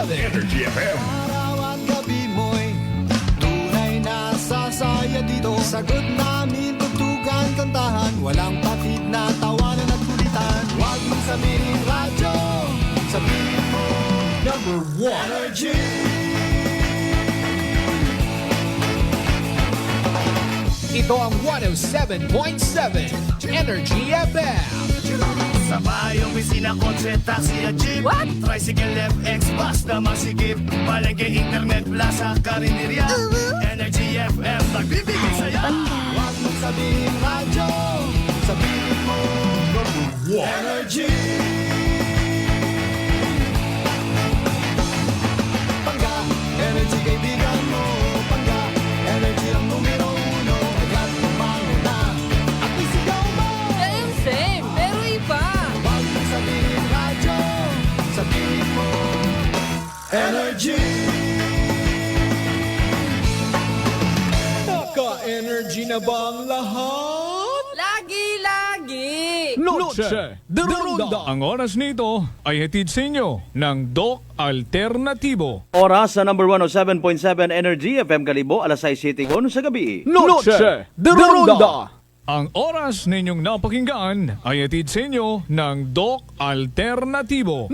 Energy FM. Araw at gabi mo'y tunay na sasaya dito. Sagot namin, tugtugan, kantahan, walang patid na tawanan at kulitan. Huwag mong sabihin radyo, sabihin mo number 1 Energy. Ito ang 107.7 Energy FM. Sa bayong opisina, kotse, taxi at jeep. What? Tricycle, FX, bus na masikip. Palengke, internet, plaza, karinderya. Energy FM, nagbibigay sa'yo. Huwag mong sabihin radyo, sabihin mo number 1 Energy. Pangga, energy kaibigan mo. Pangga, energy ang numero 1. Agad kumano na at isigaw mo. Same, pero iba. Huwag mong sabihin radyo, sabihin mo energy. Naka-energy na ba ang lahat? Lagi-lagi. Noche de Ronda. Ang oras nito ay hatid sa inyo ng Doc Alternatibo. Oras sa number 107.7 Energy FM Kalibo, alas 6:01 sa gabi. Noche de Ronda. Ang oras ninyong napakinggan ay hatid sa inyo ng Doc Alternatibo.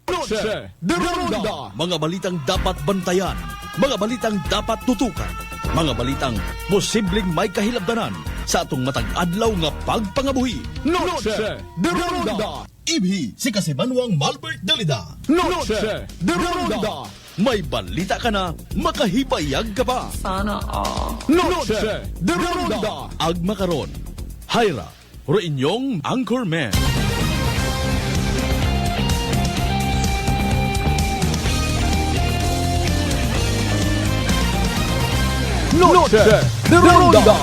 Noche de Ronda. Mga balitang dapat bantayan, mga balitang dapat tutukan, mga balitang posibleng may kahilabdanan sa atong matag adlaw nga pagpangabuhi. Noche de Ronda. Ibhi si Kasimanwang Malbert Dalida. Noche de Ronda. May balita ka na, makahipayag ka pa. Noche de Ronda. Agma karon, Hyra, ro inyong Anchorman. Noche de Ronda.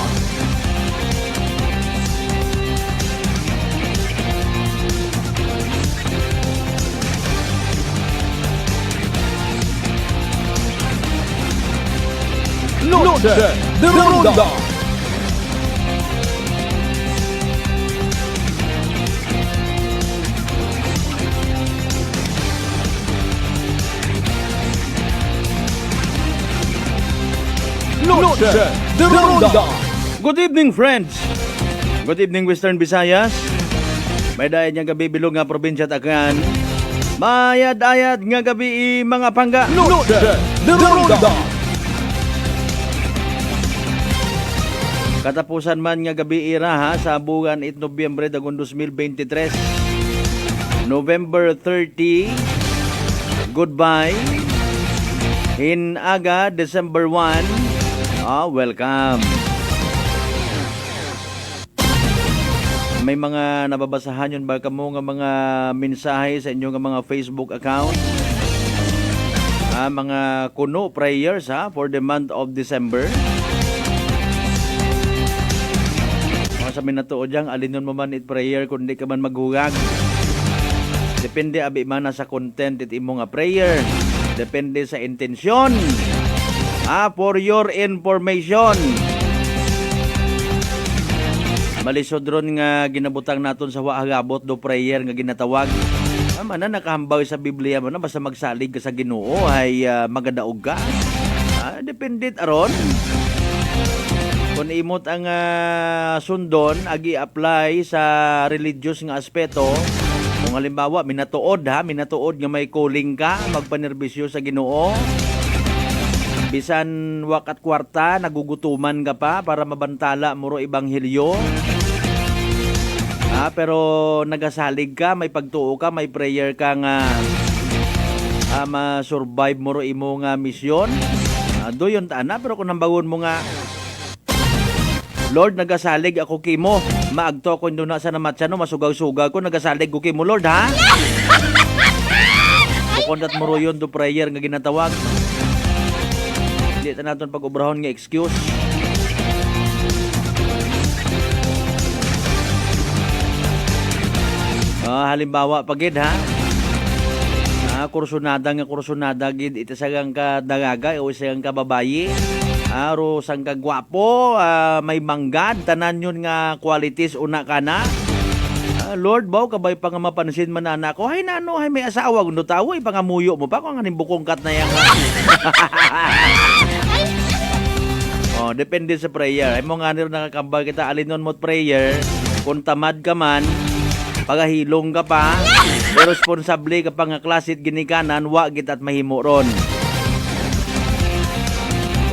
Noche de Ronda. Noche de Ronda. Good evening, friends. Good evening, Western Visayas. May dayad nga gabi bilog nga probinsya Takan. Mayad-ayad nga gabi mga pangga. Noche de Ronda. Katapusan man nga gabi ira ha sa buwan 8 Nobyembre dagon 2023. November 30. Goodbye. Hinaga December 1. Welcome. May mga nababasahan yun ba kamo nga mga mensahe sa inyong mga Facebook account? Mga kuno prayers for the month of December. Sa minatuod yang alinon mo man it prayer kundi ka man maghugag. Depende abi man sa content it imo nga prayer. Depende sa intensyon. For your information. Malisod ron nga ginabutang naton sa waagabot do prayer nga ginatawag. Mana nakahambaw sa Biblia mo na basta magsalig ka sa Ginoo ay magadaog ka. Depende aron. Kung imot ang sundon, agi-apply sa religious nga aspeto, kung halimbawa, minatuod nga may calling ka, magpanerbisyo sa Ginoo, bisan wakat kwarta, nagugutuman ka pa para mabantala mo ro ibanghilyo, pero nagasalig ka, may pagtuo ka, may prayer ka nga ma-survive mo ro imo nga misyon, doon taana, pero kung nambawon mo nga, Lord, nagasalig ako kimo. Maagto ko doon na sa namatsano, masugaw-sugaw ko. Nagasalig ko kimo, Lord, ha? Kukundat mo ro yun do prayer nga ginatawag. Hindi na natin pag-ubrahon nga excuse. Halimbawa, pagid, ha? Kursunada gid ita sagang ka dagaga o sagang ka babayi. Aro sang kagwapo, may manggad, tanan yun nga qualities una ka na. Lord, baw, kabay pa nga mapansin man na ako, hay na ano, hay may asawa, kundo tawo, ipangamuyo mo pa, kung ang bukong kat na yan. Depende sa prayer. Ay mo nga niro nakakambal kita, alinon mo't prayer, kung tamad ka man, pagahilong ka pa, irresponsable ka pa nga klasit ginikanan, wagit at mahimo ron.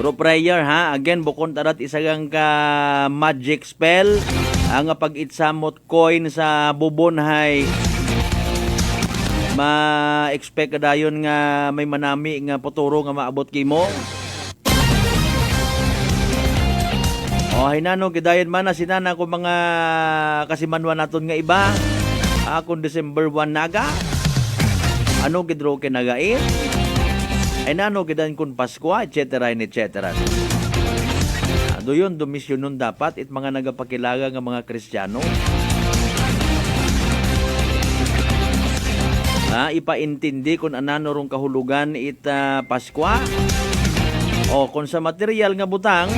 Pero prayer ha, again, bukon tarat isagang ka magic spell, ang pag-itsamot coin sa bubon hay ma-expect dayon nga may manami nga poturo nga maabot kimo. Hinano gidayon man na sinana ko mga kasimanwa naton nga iba. Kung December 1 naga, ano gidro kinagain? Ay nano gidayon kun Pasko, etc. Doyon dumisyon nun dapat it mga nagapakilaga nga mga Kristiyano. Ipaintindi kung anano rong kahulugan it Pasko. Kung sa material nga butang,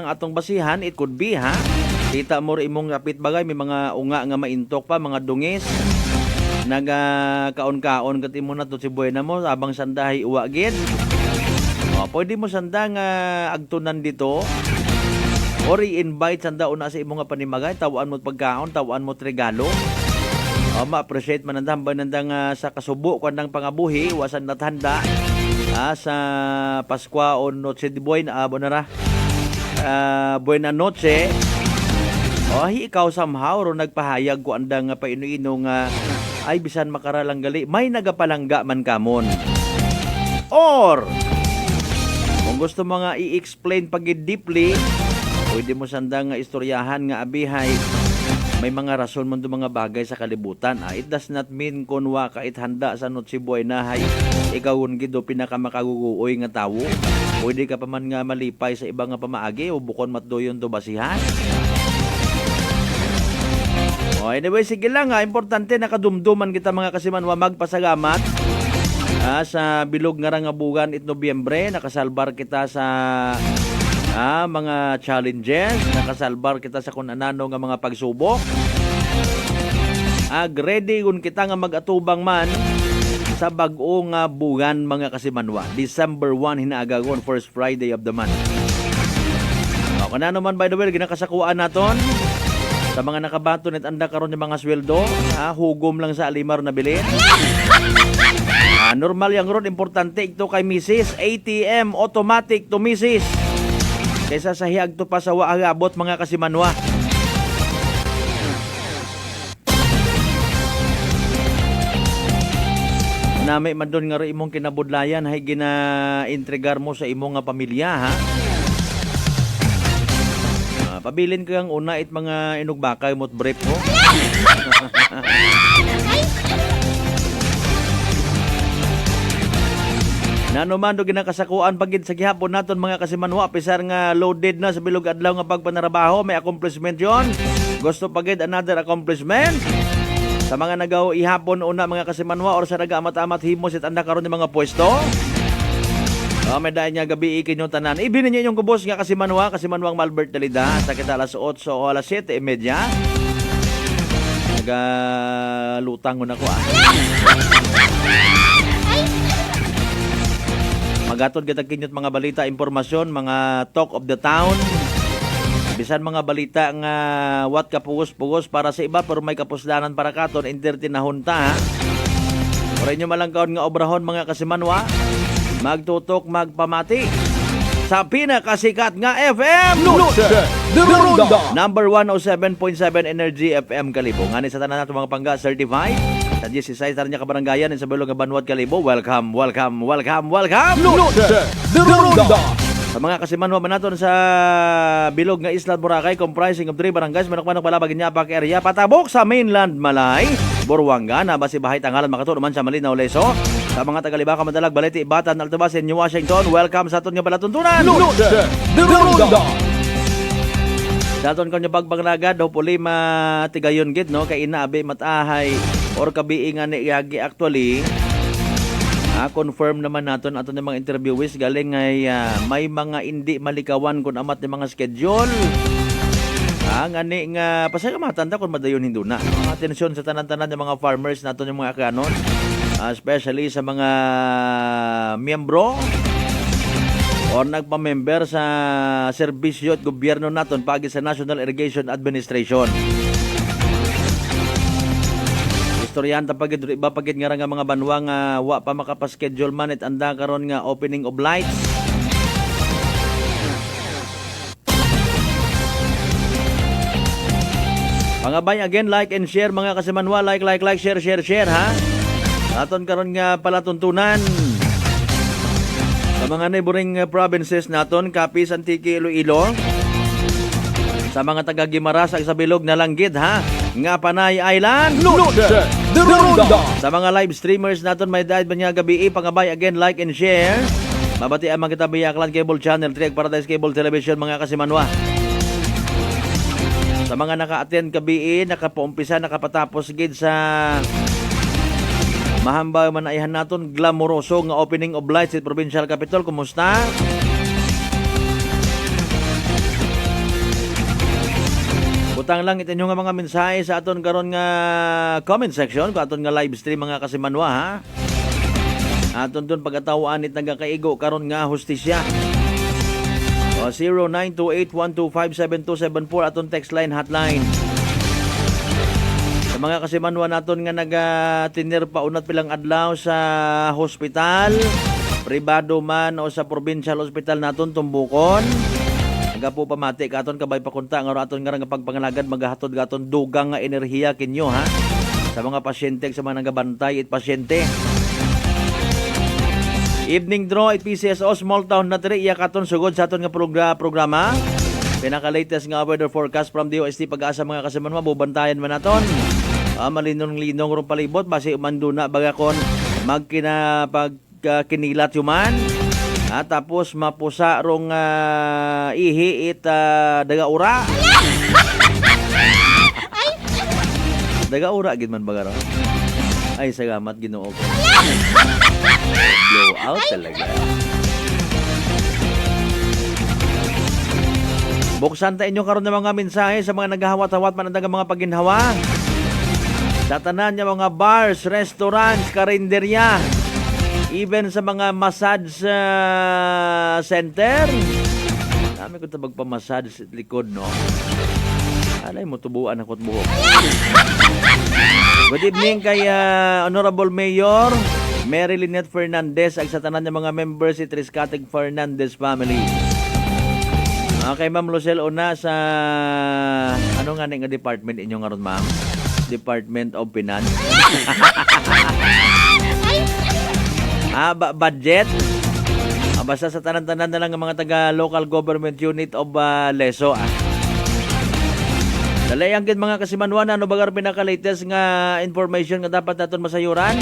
atong basihan, it could be ha. Kita mo rin imong kapit bagay, may mga unga nga maintok pa, mga dungis. Kaon-kaon kat imo na to si buena mo, abang sandahay uwagin. Pwede mo sanda nga agtunan dito. Or i-invite sanda una sa imong nga panimagay, tawaan mo pagkaon, tawaan mo regalo. Ma-appreciate man nandang sa kasubo, kandang pangabuhi, wasan nathanda. Sa Pasko o Noche de Buena, Buena Noche. Ikaw somehow ro nagpahayag ko andang painuino nga ay bisan makaralang gali, may nagapalangga man kamon. Or kung gusto mo nga i-explain pagid deeply, pwede mo sandang nga istoryahan nga abihay may mga rason man do mga bagay sa kalibutan. It does not mean kunwa kait handa sa Noche Buena hay igawon gid do pinakamakaguguoy nga tawo. Pwede ka pa man nga malipay sa ibang nga pamaagi o bukon matdoyon do basihan. Anyway, sige lang ha. Importante nakadumduman kita mga kasimanwa magpasagamat. Sa bilog nga rangabugan it Nobyembre, nakasalbar kita sa mga challenges, nakasalbar kita sa kung anano nga mga pagsubok. Ready kun kita nga magatubang man sa bag-o nga bugan mga kasimanwa. December 1 hinaagagon, first Friday of the month. Kung ano man by the way, ginakasakuan naton sa mga nakabato nit anda karon ng mga sweldo, hugom lang sa alimar na bilin. Normal yang road, importante ito kay Mrs. ATM, automatic to Mrs. Kaysa sa hiyag to pa sa waagabot mga kasimanwa. Nami man doon nga rin imong kinabudlayan hay gina-entregar mo sa imong nga pamilya ha. Pabilin kang una it mga inugbakay mo't brief mo. Nanuman do ginakasakuan pagid sa gihapon naton mga kasimanwa, pisar nga loaded na sa bilog adlaw nga pagpanarabaho, may accomplishment yon. Gusto pagid another accomplishment. Sa mga nagaw ihapon una mga kasimanwa or sa nagaamat-amat himos it anda karon ng mga pwesto. May dahil niya gabi ikin yung tanan. Ibinin niyo yung kubos nga kasimanwang Malbert Dalida. Sa kita alas 8 o alas 7:30. Nagalutang mo na ko Magatod kita kinyot mga balita, impormasyon, mga talk of the town. Bisan mga balita nga what kapugos-pugos para sa iba pero may kapusdanan para katon entertain na hunta. Oray nyo malangkaon nga obrahon mga kasimanwa. Magtutok, magpamati sa pinakasikat nga FM Noche de Ronda. Number 107.7 Energy FM Kalibo. Ngani sa tanan nato mga pangga certified sa 16 tar niya kabaranggayan sa Bilog nga Banwat Kalibo. Welcome. Noche de Ronda. Sa mga kasimanwa man naton sa Bilog nga Isla Boracay, comprising of 3 barangays, manok-manok Balabag, Nyapak area, patabok sa mainland Malay, Buruanga, na basi bahay Tangalan, Makato, man sa Malinaw, Leso. Sa mga taga-Libaka, Madalag, Balete, Batan, Altabas, New Washington, welcome sa aton nga palatuntunan. Noche de Ronda. Sa aton kanya pagbanglagad, hopefully matigayon gid no kay inaabi matahay or kabiingan ni Yagi actually. Confirm naman naton aton ng mga interviewees galing ay may mga hindi malikawan kun amat ng mga schedule. Ang ani nga pasalamatan ta kung madayon hinduna. Ang atensyon sa tanan-tanan ng mga farmers naton yung mga kanon, especially sa mga miyembro o nagpa-member sa serbisyo at gobyerno naton pagi sa National Irrigation Administration. Istoryan ta pagid iba pagid nga mga banwa nga wa pa makapaschedule man it anda karon nga opening of lights. Pangabay again, like and share mga kasimanwa, like, share ha. Aton karon nga palatuntunan sa mga neighboring provinces naton, Capiz, Antique, Iloilo. Sa mga taga Guimaras, sa Isabilog na Langgid ha. Nga Panay Island. Noche de Ronda. Sa mga live streamers naton may dahil ba niya gabi, pangabay again, like and share. Mabati ang mga kitabi Aklan Cable Channel, Triag Paradise Cable Television mga kasimanwa. Sa mga naka-attend gabi, nakapaumpisa, nakapatapos gid sa mahamba manaihan naton glamoroso nga opening of lights sa Provincial Capitol. Kumusta? Butang lang itinyo nga mga mensahe sa aton karon nga comment section, kung aton nga live stream mga kasimanwa ha. Aton dun pag-atawaan it nagakaigo karon nga hustisya. 0928-125-7274 aton text line hotline. Sa mga kasimanwa naton nga nagatinir paunat pilang adlaw sa hospital, pribado man o sa provincial hospital naton tumbukon. Naga po pamati katon kabay pakunta nga aton nga pagpangalagad magahatod gaton dugang nga enerhiya kinyo ha. Sa mga pasyente sa mga nagabantay it pasyente. Evening draw at PCSO Small Town na tiri iya katon sugod sa aton nga programa. Pinaka-latest nga weather forecast from DOST Pag-asa mga kasimanwa bubantayan man naton. Malinong-linong ron palibot base umanduna baga kon magkina pagkinilat yuman. Tapos mapusa rong ihi it daga ura. Daga ura gid man baga ron. Ay salamat Ginoo ko. Blow out talaga. Buksan ta inyo karon ng mga mensahe sa mga naghahawat-hawat man ang mga paginhawa. Sa tanan niya mga bars, restaurants, karinderya, even sa mga massage center. Dami ko tabag pa-massage sa likod, no? Alay mo, tubuan ako't buhok. Good evening kay Honorable Mayor Mary Lynette Fernandez ag sa tanan ng mga members si Triscatig Fernandez family. Kay Ma'am Lucel Una sa ano nga nga department inyo nga ron ma'am? Department of Finance. Budget. Basta sa tanan-tanan na lang ng mga taga local government unit of Leso. Dalayang gid mga kasimanwan ano bagar pinaka-latest nga information nga dapat naton masayuran.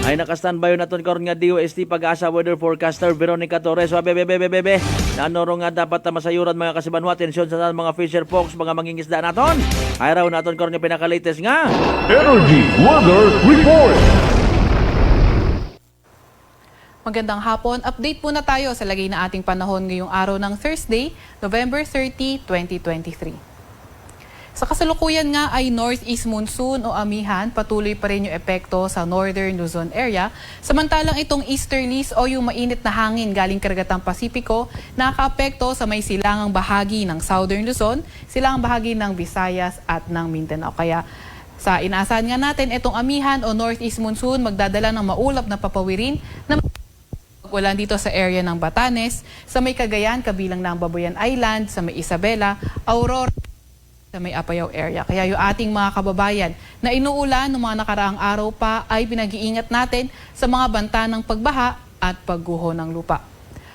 Ay naka-standby naton karon nga DOST Pag-asa weather forecaster Veronica Torres. Bebe. Ano nga dapat na masayuran mga kasimanwa, atensyon sa mga fisher folks, mga mangingisda naton. Ay raw naton karon nga pinaka-latest nga Energy Weather Report. Magandang hapon. Update po na tayo sa lagay na ating panahon ngayong araw ng Thursday, November 30, 2023. Sa kasalukuyan nga ay northeast monsoon o amihan, patuloy pa rin yung epekto sa northern Luzon area. Samantalang itong easterlies o yung mainit na hangin galing karagatang Pasipiko, nakaapekto sa may silangang bahagi ng southern Luzon, silangang bahagi ng Visayas at ng Mindanao. Kaya sa inaasahan nga natin, itong amihan o northeast monsoon magdadala ng maulap na papawirin na wala dito sa area ng Batanes, sa may Cagayan, kabilang ng Babuyan Island, sa may Isabela, Aurora, sa may Apayao area. Kaya yung ating mga kababayan na inuulan ng mga nakaraang araw pa ay pinag-iingat natin sa mga banta ng pagbaha at pagguho ng lupa.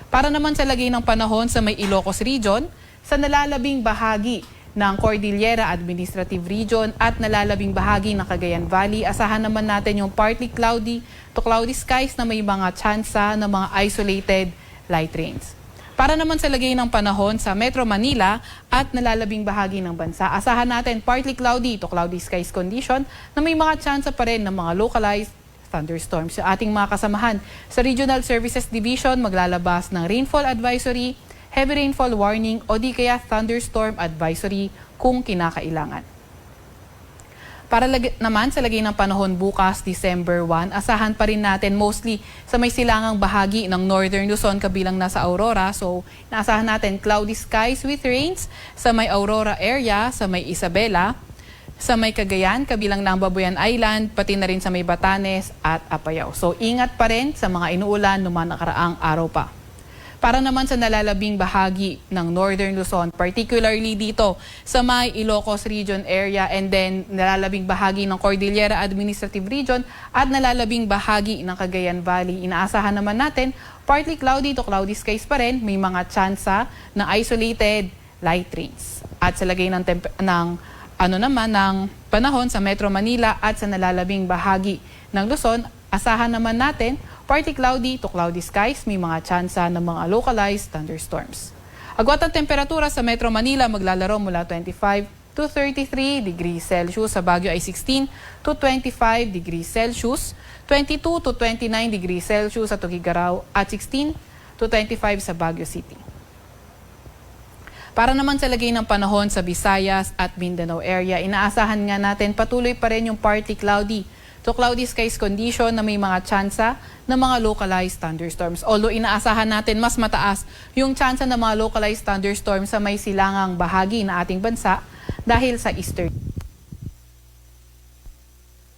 Para naman sa lagay ng panahon sa may Ilocos Region, sa nalalabing bahagi ng Cordillera Administrative Region at nalalabing bahagi ng Cagayan Valley, asahan naman natin yung partly cloudy to cloudy skies na may mga tsansa ng mga isolated light rains. Para naman sa lagay ng panahon sa Metro Manila at nalalabing bahagi ng bansa, asahan natin partly cloudy to cloudy skies condition na may mga tsansa pa rin ng mga localized thunderstorms. Sa ating mga kasamahan sa Regional Services Division, maglalabas ng rainfall advisory, heavy rainfall warning o di kaya thunderstorm advisory kung kinakailangan. Para naman sa lagay ng panahon bukas, December 1, asahan pa rin natin mostly sa may silangang bahagi ng Northern Luzon kabilang nasa Aurora. So, naasahan natin cloudy skies with rains sa may Aurora area, sa may Isabela, sa may Cagayan, kabilang ng Babuyan Island, pati na rin sa may Batanes at Apayao. So, ingat pa rin sa mga inuulan naman nakaraang araw pa. Para naman sa nalalabing bahagi ng Northern Luzon, particularly dito sa may Ilocos Region area and then nalalabing bahagi ng Cordillera Administrative Region at nalalabing bahagi ng Cagayan Valley, inaasahan naman natin partly cloudy to cloudy skies pa rin, may mga tsansa ng isolated light rains. At sa lagay ng ng panahon sa Metro Manila at sa nalalabing bahagi ng Luzon, asahan naman natin partly cloudy to cloudy skies, may mga tsansa ng mga localized thunderstorms. Agwat ang temperatura sa Metro Manila maglalaro mula 25 to 33 degrees Celsius, sa Baguio ay 16 to 25 degrees Celsius, 22 to 29 degrees Celsius sa Tuguegarao at 16 to 25 sa Baguio City. Para naman sa lagay ng panahon sa Visayas at Mindanao area, inaasahan nga natin patuloy pa rin yung partly cloudy to cloudy skies condition na may mga tsansa ng mga localized thunderstorms. Although inaasahan natin mas mataas yung tsansa ng mga localized thunderstorms sa may silangang bahagi na ating bansa dahil sa eastern.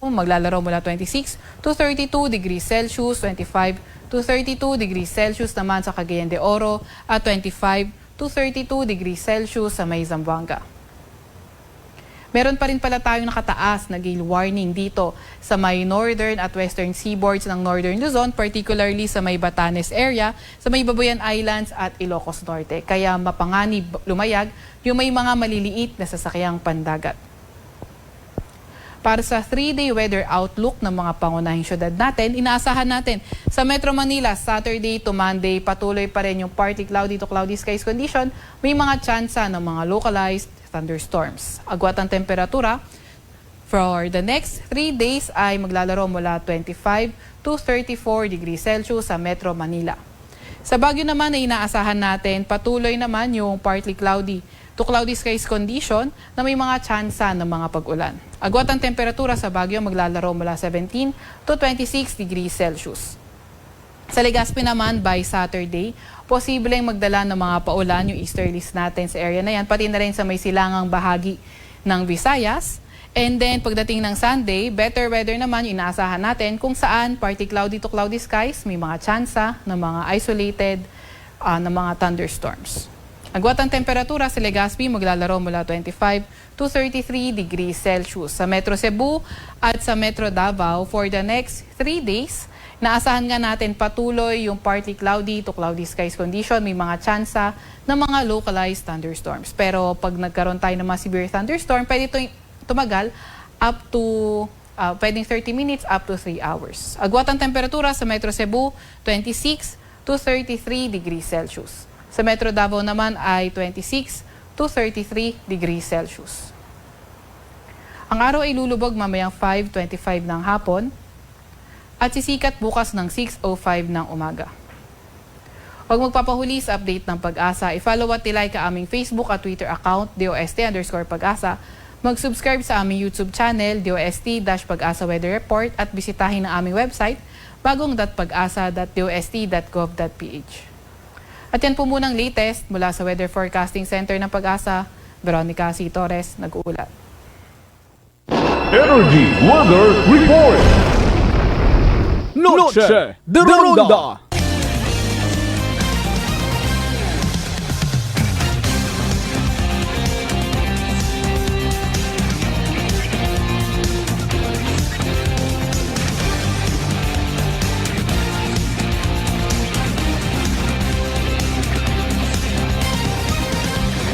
Maglalaro mula 26 to 32 degrees Celsius, 25 to 32 degrees Celsius naman sa Cagayan de Oro at 25 to 32 degrees Celsius sa may Zamboanga. Meron pa rin pala tayong nakataas na gale warning dito sa may northern at western seaboards ng Northern Luzon, particularly sa may Batanes area, sa may Babuyan Islands at Ilocos Norte. Kaya mapanganib lumayag yung may mga maliliit na sasakyang pandagat. Para sa 3-day weather outlook ng mga pangunahing syudad natin, inaasahan natin sa Metro Manila, Saturday to Monday, patuloy pa rin yung partly cloudy to cloudy skies condition, may mga tsansa ng mga localized thunderstorms. Agwat ang temperatura for the next 3 days ay maglalaro mula 25 to 34 degrees Celsius sa Metro Manila. Sa Baguio naman ay inaasahan natin patuloy naman yung partly cloudy to cloudy skies condition na may mga tsansa ng mga pag-ulan. Agwat ang temperatura sa Baguio maglalaro mula 17 to 26 degrees Celsius. Sa Legazpi naman, by Saturday, posibleng magdala ng mga paulan yung easterlies natin sa area na yan, pati na rin sa may silangang bahagi ng Visayas. And then, pagdating ng Sunday, better weather naman yung inaasahan natin kung saan partly cloudy to cloudy skies, may mga tsansa ng mga isolated na mga thunderstorms. Agwat ang temperatura sa Legazpi maglalaro mula 25 to 33 degrees Celsius. Sa Metro Cebu at sa Metro Davao for the next 3 days, naasahan nga natin patuloy yung partly cloudy to cloudy skies condition, may mga tsansa ng mga localized thunderstorms. Pero pag nagkaroon tayo ng mga severe thunderstorm, pwede itong tumagal up to pwedeng 30 minutes up to 3 hours. Agwat ang temperatura sa Metro Cebu, 26 to 33 degrees Celsius. Sa Metro Davao naman ay 26 to 33 degrees Celsius. Ang araw ay lulubog mamayang 5:25 ng hapon at sisikat bukas ng 6:05 ng umaga. Huwag magpapahuli sa update ng Pag-asa. I-follow at i-like ang aming Facebook at Twitter account, DOST_Pag-asa. Mag-subscribe sa aming YouTube channel, DOST-Pag-asa Weather Report at bisitahin ang aming website, bagong.pag-asa.dost.gov.ph. At yan po munang latest mula sa Weather Forecasting Center ng Pag-asa. Veronica C. Torres, nag-uulat. Energy Weather Report. Noche de Ronda.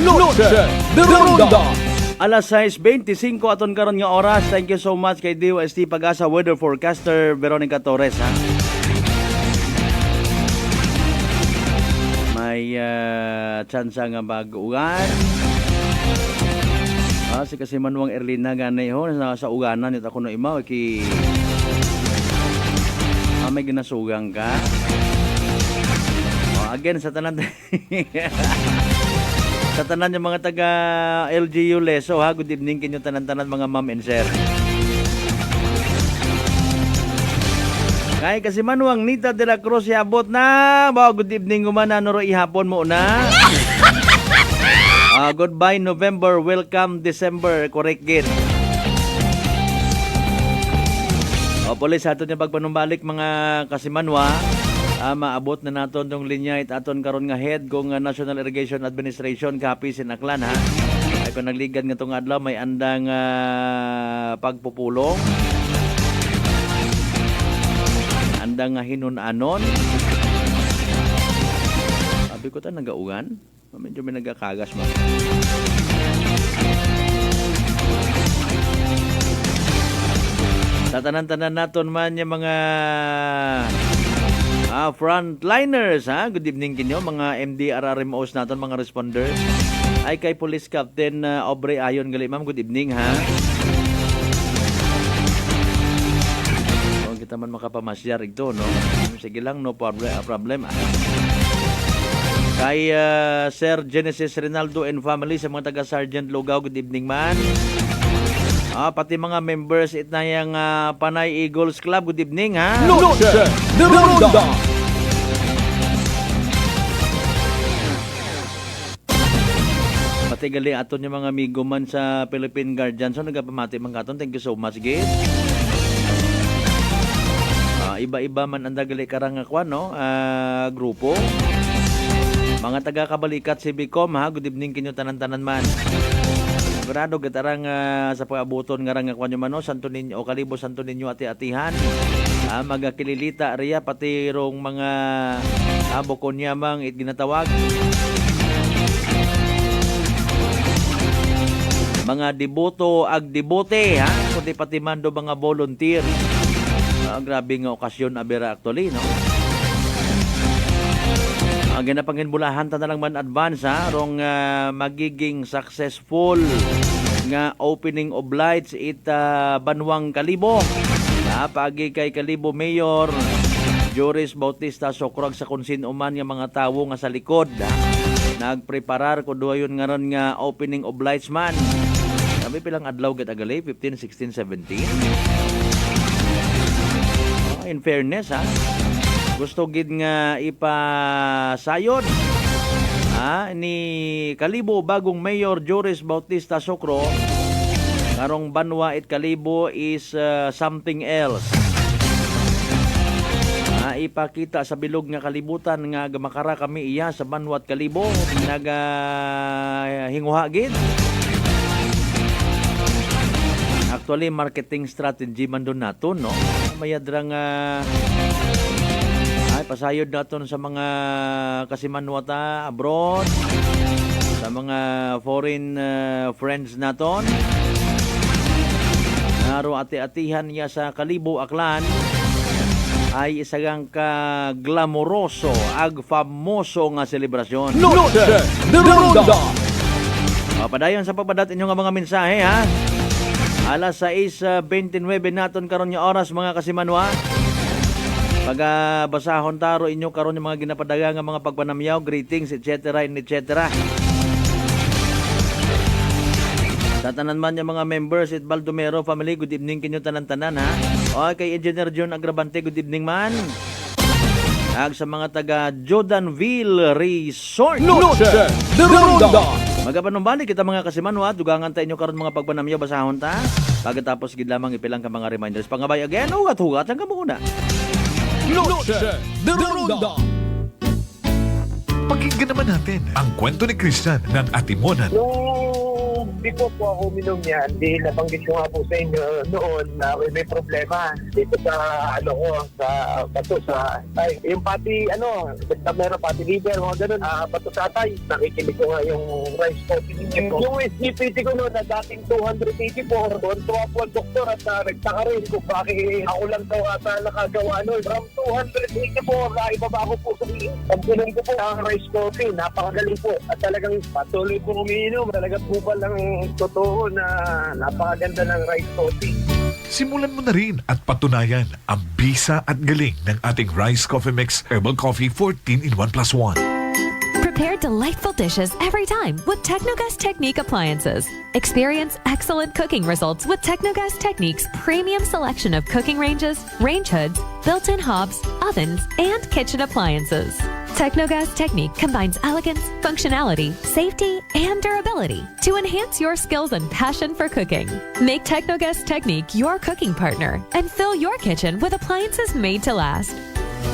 Noche de Ronda. Alas 6:25 aton karon nga oras. Thank you so much kay DOST Pag-asa Weather Forecaster Veronica Torres, ha. May tsansa nga bag-ugan. Si kasi manuang Erlina ganay ho sa uganan nito ako no imaw ki may ginasugang ka. Again, sa tanan sa tanan yung mga taga LGU Leso ha, good evening kinyo tanan-tanan mga ma'am and sir. Kay kasi manuang Nita de la Cruz yabot na. Good evening umana noro ihapon mo na. Goodbye November, welcome December, correct gid. Police aton yung pagpanumbalik mga kasimanwa. Maabot na naton tong linya it aton karon nga head kung National Irrigation Administration kapi sinaklan ha. Ay kung nagligan nga tong adlaw may andang pagpupulong. Andang nga hinunanon. Sabi ko ta nagaugan. Medyo may nagakagas mo. Sa tanan-tanan naton man yung mga frontliners ha. Good evening kinyo mga MDRRMOs naton mga responders. Ay kay Police Captain Aubrey Ayon gali ma'am, good evening ha. Kung kita man makapamasyar ito no. Sige lang no problem. Kay Sir Genesis Rinaldo and family sa mga taga Sergeant Lugao, good evening man. Pati mga members itnayang Panay Eagles Club, good evening ha. Noche de Ronda. Pati gali aton yung mga amigo man sa Philippine Guardians. So nagapamati man katon. Thank you so much, Gate. Iba-iba man ang dagali karangakwan no, grupo. Mga taga-kabalikat si Bicom ha, good evening kinyo tanan-tanan man. Sigurado gatarang sa pag-abuton nga rang kwan man no, Santo Niño o Kalibo Santo Niño ati-atihan. Magakililita riya pati rong mga bukon yamang ginatawag. Mga deboto ag debote ha, kundi pati mando mga volunteer. Grabe nga okasyon abera actually no. Ang ginapanginbulahan ta na lang man advance ha, rong magiging successful nga opening of lights Banwang Kalibo. Pagi kay Kalibo Mayor Joris Bautista Socrog sa kunsin uman nga mga tawo nga sa likod. Nagpreparar ko duayon nga ron nga opening of lights man. Kami pilang adlaw ket agali 15, 16, 17. In fairness ha, gusto gid nga ipasayod ni Kalibo bagong Mayor Joris Bautista Socro karong Banwa it Kalibo is something else. Ipakita sa bilog nga kalibutan nga gamakara kami iya sa Banwa at Kalibo hinguha gid. Actually marketing strategy man doon naton no. Mayadrang pasayod naton sa mga kasimanwata abroad, sa mga foreign friends naton. Naro ati-atihan niya sa Kalibo Aklan ay isagang ka-glamoroso ag famoso nga selebrasyon. Noche de Ronda. Padayon sa pagpadat inyong mga mensahe ha. Alas 6:29 naton karon nga oras mga kasimanwa. Basahon taro inyo karon yung mga ginapadaga nga mga pagpanamyaw, greetings, etc. and etc. Sa tanan man yung mga members at Baldomero family, good evening kinyo tanan-tanan ha. Kay Engineer John Agravante, good evening man. Sa mga taga Jordanville Resort. Noche de Ronda. Magapanumbalik kita mga kasimanwa, dugangan ta inyo karon mga pagpanamyaw, basahon ta. Pagkatapos gid lamang ipilang ka mga reminders. Pangabay again, hugat-hugat ang kamuna. Noche de Ronda. Pakinggan naman natin ang kwento ni Christian ng Atimonan. Nung before po ako uminom niyan, di nabanggit ko nga po sa inyo noon na may problema dito sa sa bato sa tay. Yung pati basta meron pati liver, mga ganun, bato sa tay. Nakikinig ko nga yung rice coffee ninyo. Yung SGPT ko noon na dating 284, doon tuwa po ang doktor at nagtaka rin kung bakit ako lang daw ata nakagawa noon. From 284, naibaba ko po sa pagpunan ko po ang rice coffee. Napakagaling po at talagang patuloy po umiinom. Talaga po palang totoo na napakaganda ng rice coffee. Simulan mo na rin at patunayan ang bisa at galing ng ating Rice Coffee Mix Herbal Coffee 14 in 1 plus 1. Prepare delightful dishes every time with Technogas Technique appliances. Experience excellent cooking results with Technogas Technique's premium selection of cooking ranges, range hoods, built-in hobs, ovens, and kitchen appliances. Technogas Technique combines elegance, functionality, safety, and durability to enhance your skills and passion for cooking. Make Technogas Technique your cooking partner and fill your kitchen with appliances made to last.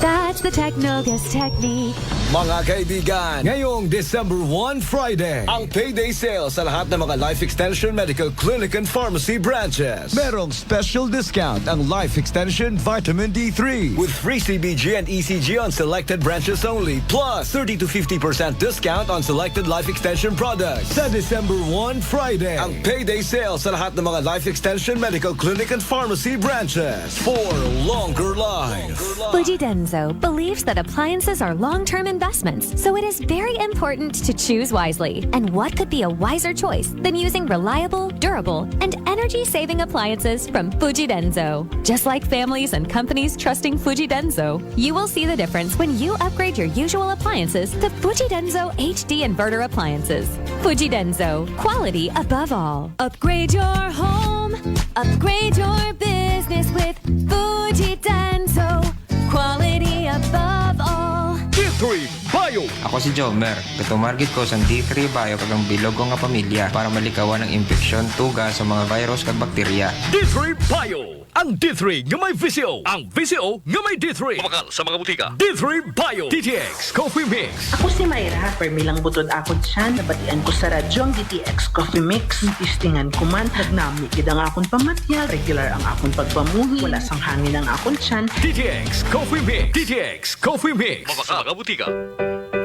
That's the Technogas Technique. Mga kaibigan, ngayong December 1 Friday, ang payday sale sa lahat ng mga Life Extension Medical Clinic and Pharmacy branches. Merong special discount ang Life Extension Vitamin D3 with free CBG and ECG on selected branches only, plus 30 to 50% discount on selected Life Extension products. Sa December 1 Friday, ang payday sale sa lahat ng mga Life Extension Medical Clinic and Pharmacy branches for longer life. Fuji Denso believes that appliances are long-term investments, so it is very important to choose wisely. And what could be a wiser choice than using reliable, durable, and energy-saving appliances from Fuji Denso? Just like families and companies trusting Fuji Denso, you will see the difference when you upgrade your usual appliances to Fuji Denso HD inverter appliances. Fuji Denso, quality above all. Upgrade your home, upgrade your business with Fuji Denso, quality above all. D3 Bio. Ako si Jomer. Gatumargit ko sa D3 Bio kagang bilog ko nga pamilya para malikawan ng infeksyon, tuga sa mga virus kag bakterya. D3 Bio. Ang D3 nga may VCO. Ang VCO nga may D3. Mabakal sa mga butika. D3 Bio. DTX Coffee Mix. Ako si Mayra, permilang butod ako dyan. Nabatian ko sa radyo ang DTX Coffee Mix. Tistingan ko man, nagnami gid ang akong pamatyal. Regular ang akong pagpamuhi. Wala sang hangin ang akong tiyan. DTX Coffee Mix. DTX Coffee Mix. Mabakal sa mga butika.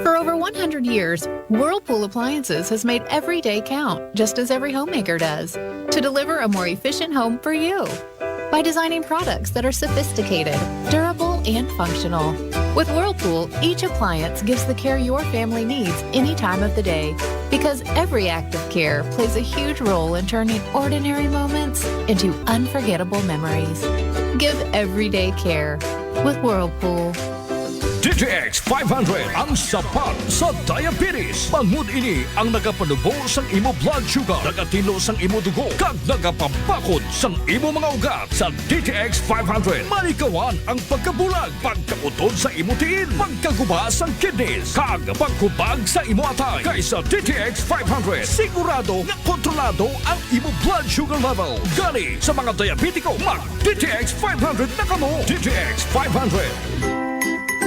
For over 100 years, Whirlpool Appliances has made every day count, just as every homemaker does, to deliver a more efficient home for you. By designing products that are sophisticated, durable, and functional. With Whirlpool, each appliance gives the care your family needs any time of the day, because every act of care plays a huge role in turning ordinary moments into unforgettable memories. Give everyday care with Whirlpool. DTX 500 ang sapat sa diabetes. Bangod ini ang nagapanubo sang imo blood sugar, nagatilo sang imo dugo, kag nagapabakod sang imo mga ugat. Sa DTX 500, malikawan ang pagkabulag, pagkautod sa imo tiil, pagkaguba sang kidneys, kag pagkubag sa imo atay. Kaysa DTX 500, sigurado nga kontrolado ang imo blood sugar level. Gani sa mga diabetiko, mag DTX 500 na kamo. DTX 500.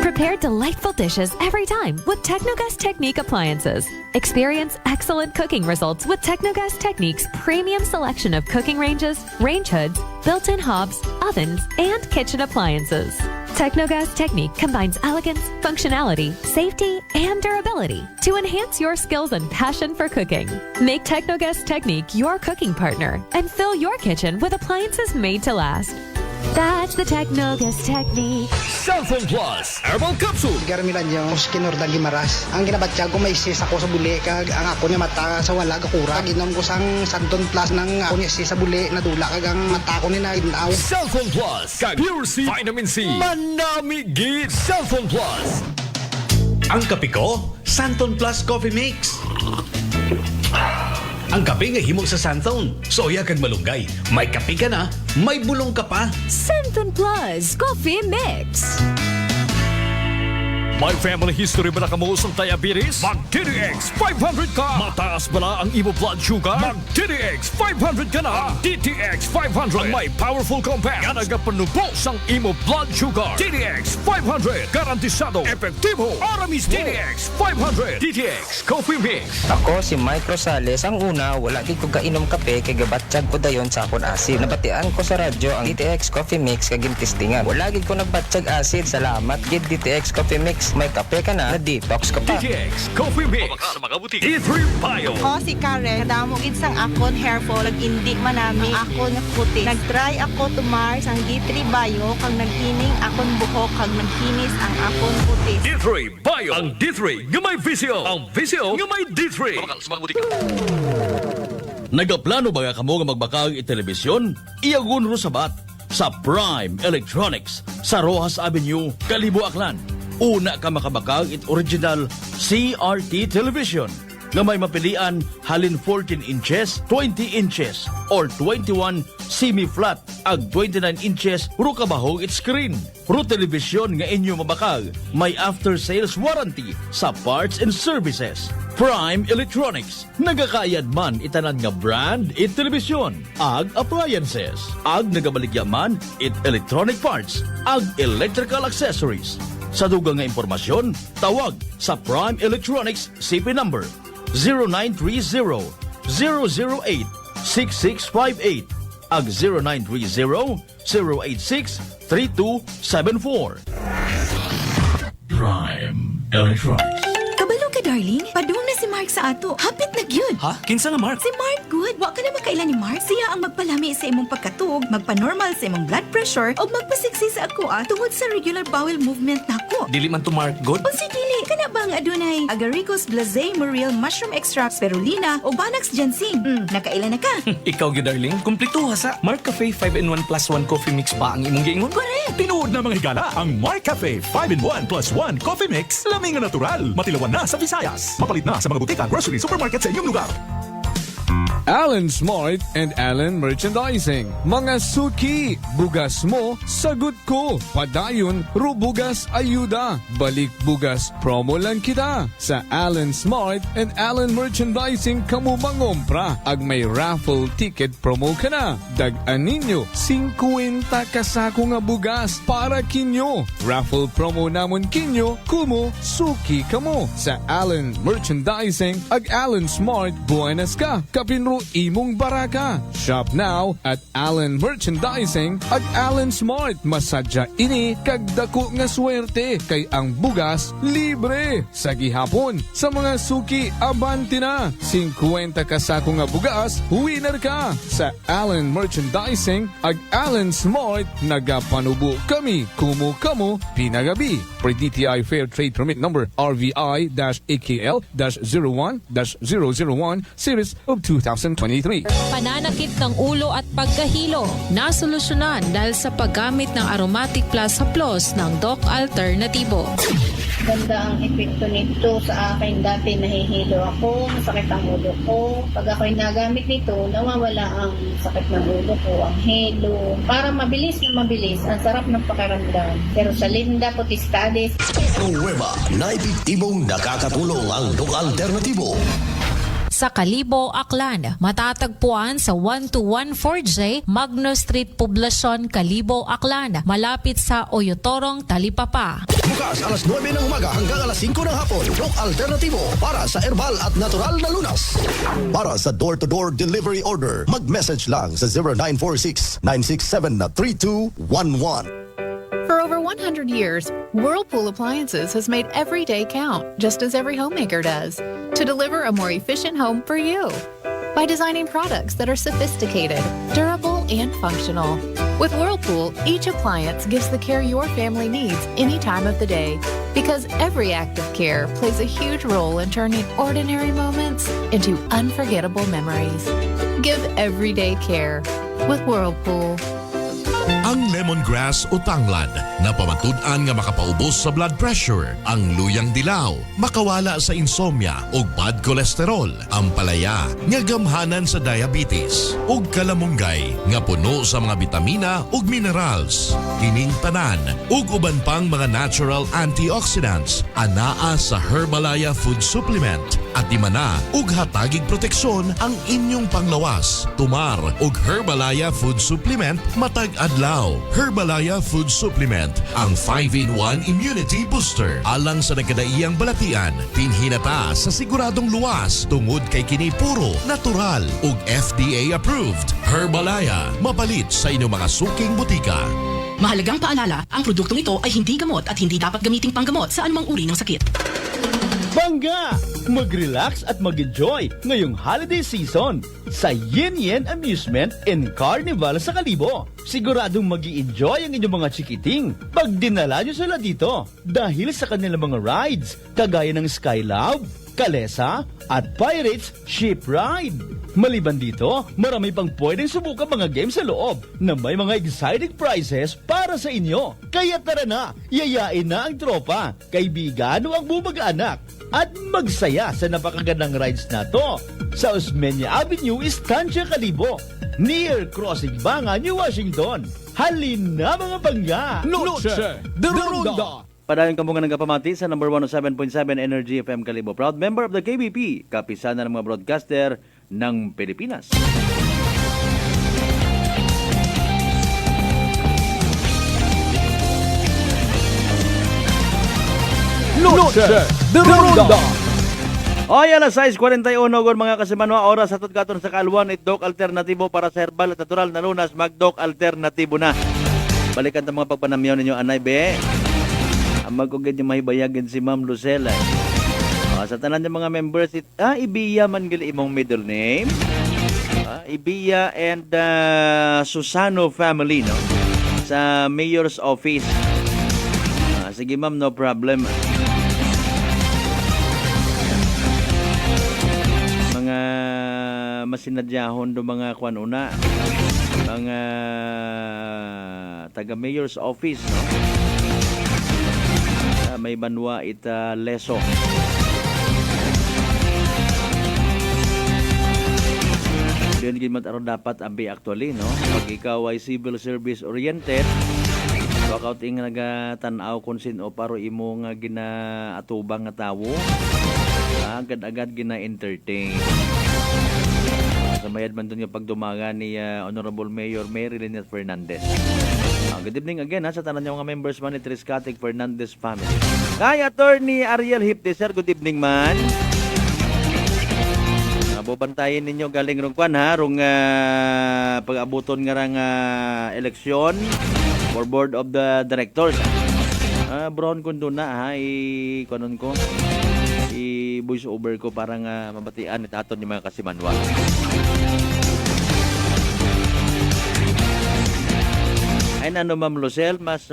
Prepare delightful dishes every time with Technogas Technique appliances. Experience excellent cooking results with Technogas Technique's premium selection of cooking ranges, range hoods, built-in hobs, ovens, and kitchen appliances. Technogas Technique combines elegance, functionality, safety, and durability to enhance your skills and passion for cooking. Make Technogas Technique your cooking partner and fill your kitchen with appliances made to last. That's the Technogas Technique. Cellphone Plus Herbal Capsule. Garmilan yung Oskinordang Gimaras. Ang ginabatsyag ko may sis ako sa buli kag ang ako niya mata sa wala kakura. Ginom ko sang Santon Plus ng ako niya sis sa buli nadula kag ang mata ko ni na inaw. Cellphone Plus kag Pure C Vitamin C. Manamigit Cellphone Plus. Ang kape ko, Santon Plus Coffee Mix. Ang kape nga himo sa Santon. Soya kag malunggay. May kape ka na, may bulong ka pa. Santon Plus Coffee Mix. May family history ba na kamo sa diabetes? Mag-DTX 500 ka! Mataas ba ang imo blood sugar? Mag-DTX 500 ka na! DTX 500 ang may powerful compounds nga nagapanubo sang imo blood sugar. DTX 500 garantisado, epektibo, aramis DTX 500. DTX Coffee Mix. Ako si Mike Rosales. Ang una, wala gid ko kainom kape kay gabatsyag ko dayon sa akon acid. Nabatian ko sa radyo ang DTX Coffee Mix kag gintistingan. Wala gid ko nagbatsyag acid. Salamat gid DTX Coffee Mix. May kape ka na detox ka pa. DTX Coffee Mix. D3 Bio. Ako si Karen. Kadamo gid sang akon hair fall ag indi manami akon puti. Nagtry ako tumar sang D3 Bio kag nagkining akon buhok kag nagkinis ang akon puti. D3 Bio. Ang D3 nga may VCO. Ang VCO nga may D3. Nagaplano ba ka mo nga magbakag i-telebisyon? Iyagun ro sabat sa Prime Electronics sa Rojas Avenue, Kalibo, Aklan. Una ka makabakag it original CRT television nga may mapilian halin 14 inches, 20 inches, or 21 semi-flat ag 29 inches ro kabahog it screen. Ro television nga inyo mabakag may after-sales warranty sa parts and services. Prime Electronics. Nagakayad man itanan nga brand it telebisyon, ag appliances, ag nagabaligya man it electronic parts, ag electrical accessories. Sa dugang nga impormasyon, tawag sa Prime Electronics CP number 0930-008-6658 ag 0930-086-3274. Prime Electronics. Kabalo ka, darling. Padung na si Mark sa ato. Hapit na gyud. Ha? Kinsa nga Mark? Si Mark good. Wa ka na makailan ni Mark. Siya ang magpalami sa imong pagkatug, magpa-normal sa imong blood pressure, o magpasiksi sa ako tungod sa regular bowel movement nako. Dili man to Mark good? O si dili, kana ba nga adunay agaricus blazei muriel mushroom extract spirulina o Banax ginseng. Nakailan na ka? Ikaw gyud darling, kumpleto ha sa Mark Cafe 5-in-1 plus 1 coffee mix pa ang imong giingon. Correct. Tinuod na mga higala ang Mark Cafe 5-in-1 plus 1 coffee mix. Laming na natural. Matilawan na sa Visayas. Mapalit na sa mga butika, grocery, supermarket sa inyong lugar. Alan Smart and Alan Merchandising. Mga suki, bugas mo, sagot ko. Padayon, rubugas ayuda. Balik bugas, promo lang kita. Sa Alan Smart and Alan Merchandising, kamu mangompra. Ag may raffle ticket promo ka na. Dag-an ninyo, 50 kasako nga bugas para kinyo. Raffle promo namon kinyo, kumo, suki kamo. Sa Alan Merchandising, ag Alan Smart, buenas ka. Kapinro imong baraka. Shop now at Allen Merchandising at Allen Smart. Masadya ini kag dako nga swerte kay ang bugas libre. Sa gihapon, sa mga suki, abanti na. 50 kasako nga bugas, winner ka. Sa Allen Merchandising at Allen Smart, nagapanubo kami. Kumu kamo, pinagabi. Per DTI Fair Trade Permit Number RVI-AKL-01-001 Series of 2023. Pananakit ng ulo at pagkahilo, nasolusyonan dahil sa paggamit ng Aromatic Plus Haplos ng Doc Alternativo. Ganda ang epekto nito sa akin. Dati nahihilo ako, masakit ang ulo ko. Pag ako'y nagamit nito, nawawala ang sakit ng ulo ko, ang hilo. Para mabilis na mabilis, ang sarap ng pakiramdam. Pero sa Linda Potestades, Nueva na epektibong nakakatulong ang Doc Alternativo. Sa Kalibo, Aklan, matatagpuan sa 1214J Magno Street, Poblacion, Kalibo, Aklan, malapit sa Oyotorong, Talipapa. Bukas alas 9 ng umaga hanggang alas 5 ng hapon. Doc Alternativo para sa herbal at natural na lunas. Para sa door-to-door delivery order, mag-message lang sa 0946-967-3211. For over 100 years, Whirlpool Appliances has made every day count, just as every homemaker does, to deliver a more efficient home for you. By designing products that are sophisticated, durable, and functional. With Whirlpool, each appliance gives the care your family needs any time of the day. Because every act of care plays a huge role in turning ordinary moments into unforgettable memories. Give everyday care with Whirlpool. Ang lemongrass o tanglad na pamatud-an nga makapaubos sa blood pressure, ang luyang dilaw, makawala sa insomnia o bad cholesterol, ang palaya nga gamhanan sa diabetes, ug kalamunggay nga puno sa mga bitamina ug minerals. Kining tanan ug uban pang mga natural antioxidants anaa sa Herbalaya Food Supplement at imana ug hatagig proteksyon ang inyong panglawas. Tumar ug Herbalaya Food Supplement matag adlaw. Herbalaya Food Supplement, ang 5-in-1 immunity booster. Alang sa nagkadaiyang balatian, pinhinata sa siguradong luwas tungod kay kini puro natural ug FDA approved. Herbalaya, mapalit sa inyong mga suking butika. Mahalagang paalala, ang produktong ito ay hindi gamot at hindi dapat gamiting panggamot sa anumang uri ng sakit. Bangga! Mag-relax at mag-enjoy ngayong holiday season sa Yin Yin Amusement and Carnival sa Kalibo. Siguradong mag-i-enjoy ang inyong mga chikiting pag dinala nyo sila dito dahil sa kanilang mga rides kagaya ng Skylove, Kalesa at Pirates Ship Ride. Maliban dito, marami pang pwedeng subukan mga games sa loob na may mga exciting prizes para sa inyo. Kaya tara na, yayain na ang tropa, kaibigan o ang bumag-anak at magsaya sa napakagandang rides na to sa Osmeña Avenue, Estancia, Calibo, near Crossing Banga, New Washington. Halina mga bangga! Noche de Ronda! Padayon ka mga nagapamati sa number 107.7 Energy FM Calibo. Proud member of the KBP, kapisanan ng mga broadcaster ng Pilipinas. Noche de Ronda! Hoy, alas 6:41 gon mga kasimanwa, oras sa tutkaton sa Kalwan, itdok alternatibo para sa herbal at natural na lunas, magdok alternatibo na. Balikan ta mga pagpanamyaw ninyo, anay be. Magkugad yung mahibayagin si Ma'am Lucela. Sa tanan ng mga members, Ibiya man gili imong middle name. Ibiya and Susano family, no? Sa mayor's office. Sige ma'am, no problem. Mga masinadyahon do mga kwanuna. Mga taga mayor's office, no? May banwa ita leso. Diyan gimat aron dapat abi actually, no? Pag ikaw ay civil service oriented, wakaw ting nagatanaw kung sino paro imo nga ginaatubang nga tawo, agad-agad gina-entertain. Sa mayad man doon yung pagdumaga ni Honorable Mayor Mary Lynette Fernandez. Good evening again sa tanan niyo mga members man ni Triscatic Fernandez family. Kay Attorney Ariel Hipte, sir, good evening man. Bubantayin ninyo galing rong kwan rong pag-abuton nga rang eleksyon for board of the directors. Brown kundo na kunon ko. I-voice over ko parang mabatian itaton yung mga kasimanwa. Ay ano Ma'am Lucel, mas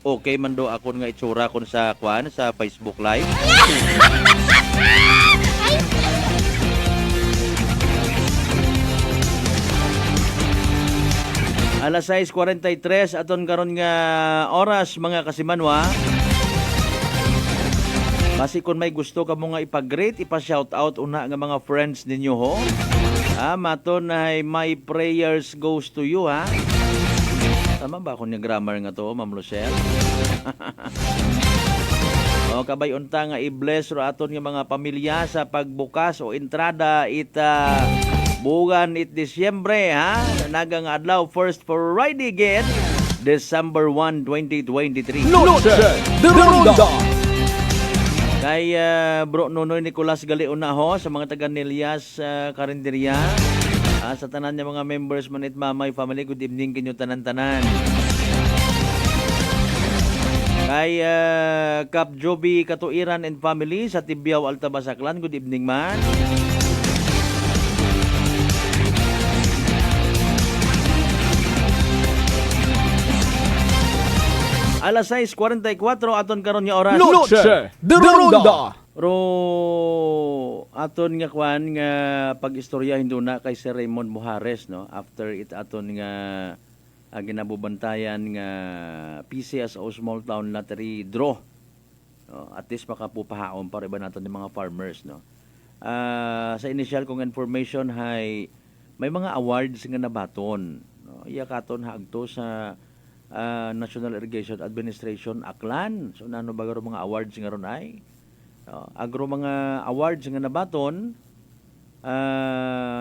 okay man do ako nga itsura kon sa kwan sa Facebook Live. Alas 6:43 aton karon nga oras mga kasimanwa. Basi kung may gusto ka mo nga ipag-rate, ipa-shoutout una nga mga friends ninyo ho. Maton ay my prayers goes to you ha. Tama ba kung yung grammar nga to, Ma'am Lucel? Kabay unta nga i-bless ro aton nga mga pamilya sa pagbukas o entrada bugan Disyembre ha. Nagang adlaw first for Friday again, December 1, 2023. Noche de Ronda! Kay Bro Nonoy Nicolas Galeona ho sa mga taga Nelias Karinderya. Sa tanan niya mga members man it Mamay family, good evening kinyo tanan-tanan. Kay Kap Joby Katuiran and family sa Tibiao Altabasaklan, good evening man. Alas 6:44 aton karon nga oras. Noche de Ronda! Ro aton nga kwan nga pag-istorya hindo na kay Sir Raymond Mujares, no, after it aton nga ginabubantayan nga PCSO Small Town Lottery draw, no, at least makapupahaon para iba naton ng mga farmers, no. Sa initial kong information hay may mga awards nga nabaton, no. Iya katon hagto sa National Irrigation Administration Aklan. So nano ba mga awards nga ron ay agro mga awards nga nabaton,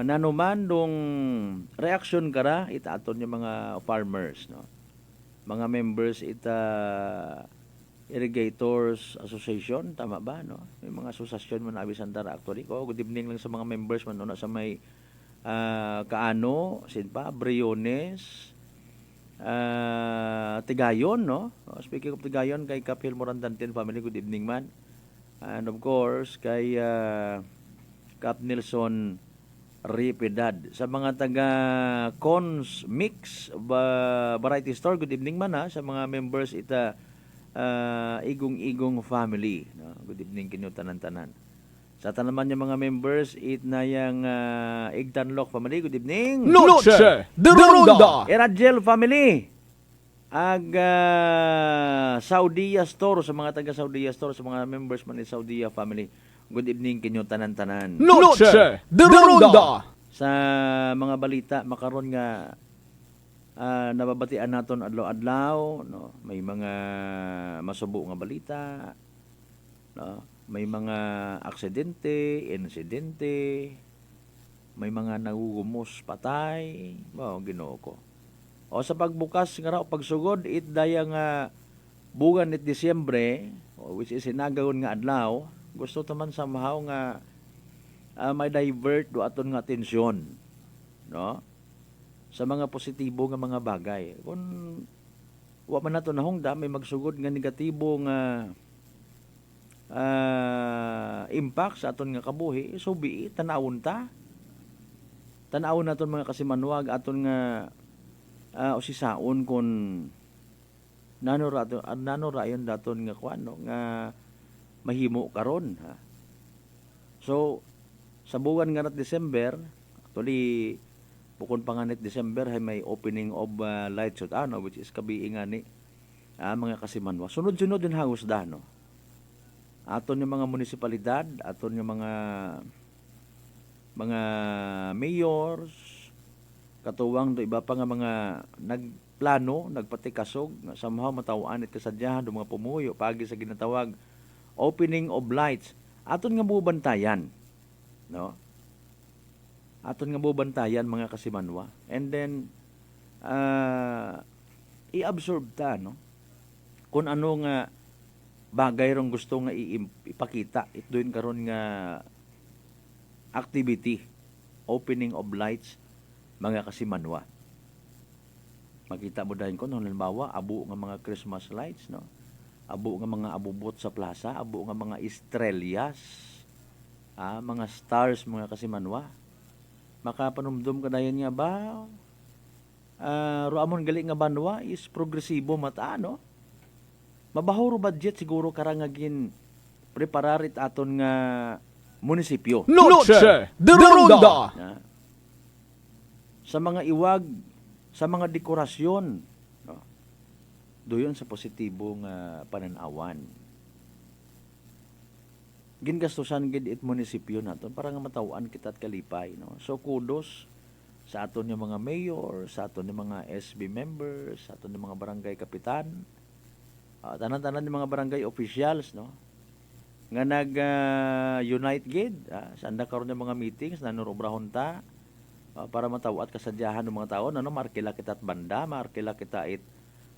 nanuman dong reaction kara itaton yung mga farmers, no, mga members Irrigators Association, tama ba, no? May mga asosasyon man abisantara actually ko. Good evening lang sa mga members man sa may Kaano, Sinpa, Briones, Tigayon, no? Speaking of Tigayon, kay Kapil Morandantin family, good evening man. And of course, kay Cap Nelson Ripedad. Sa mga taga Cons Mix Variety Store, good evening man ha. Sa mga members Igong-Igong family, no? Good evening kinyo tanan-tanan. Sa tanaman yung mga members, it na yung Igtanlok family. Good evening. Noche de Ronda. Eragel family. Ag Saudia Store, sa mga taga Saudia Store, sa mga members man ni Saudia family. Good evening kinyo tanan-tanan. Noche de Ronda. Sa mga balita, makaron nga nababatian naton adlaw-adlaw, no? May mga masubo nga balita, no? May mga aksidente, insidente, may mga nagugumos patay, Ginoo ko. O sa pagbukas nga raw pagsugod it daya nga bugan it Disyembre, which is hinagawon nga adlaw, gusto taman somehow nga may divert do aton nga atensyon, no? Sa mga positibo nga mga bagay. Kung wa man nato nahungda may magsugod nga negatibo nga impact sa aton nga kabuhi, so be it, tanawon ta. Tanawon naton mga kasimanwag aton nga usisaon kon nanurayon daton nga kuano nga mahimo karon, ha. So sa buwan nga nat December, actually bukod pa nga nit December ay may opening of lights at which is kabiing nga ni mga kasimanwa. Sunod-sunod din hangos da, no? Aton yung mga munisipalidad, aton yung mga mayors, katuwang do iba pa nga mga nagplano, nagpatikasog, na somehow matawaan it kasadyahan do mga pumuyo pagi sa ginatawag opening of lights. Aton nga bubantayan, no? Aton nga bubantayan mga kasimanwa. And then i-absorb ta, no? Kung ano nga bagay rong gusto nga ipakita it doon karon nga activity, opening of lights mga kasimanwa. Makita mo dahil ko no, halimbawa abo nga mga Christmas lights, no? Abo nga mga abubot sa plaza, abo nga mga estrellas, mga stars mga kasimanwa. Makapanumdum ka dayon nga ba ruamon gali nga banwa is progresibo mata, no? Mabahuro budget siguro karangagin prepararit aton nga munisipyo. Noche de Ronda. Sa mga iwag, sa mga dekorasyon, no? Doyon sa positibong pananawan. Gingastusan gid it munisipyo naton para nga matawaan kita at kalipay, no? So kudos sa aton yung mga mayor, sa aton yung mga SB members, sa aton yung mga barangay kapitan, tanan-tanan yung mga barangay officials, no? Nga nag-unite gid, sanda karon yung mga meetings, nanurobrahon ta, para matawat kasadyahan ng mga tao, no? Markila kita at banda, markila kita it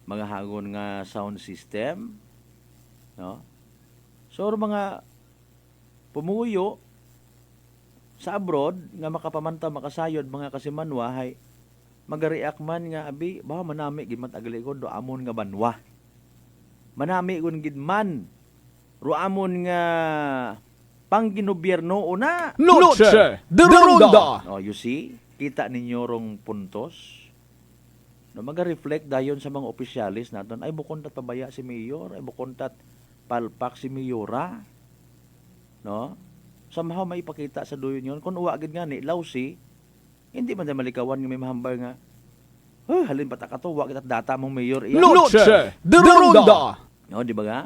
mga hagon nga sound system, no? So mga pumuyo sa abroad nga makapamanta makasayod mga kasimanwa hay magareact man nga abi ba manami gid mat agali ko do amon nga banwa. Manami kun gid man ruamon nga pangginobierno una. Noche de Ronda. Oh, you see, kita ninyo rong puntos. No, maga-reflect dayon sa mga opisyalis naton ay bukon tat pabaya si mayor, ay bukon tat palpak si mayora. No? Somehow may ipakita sa duyon yon. Kung uwa gid nga ni lawsi, hindi man malikawan nga may mahambal nga halin pa ta kato wa kita data mong mayor iya. Noche de Ronda. No, di ba nga?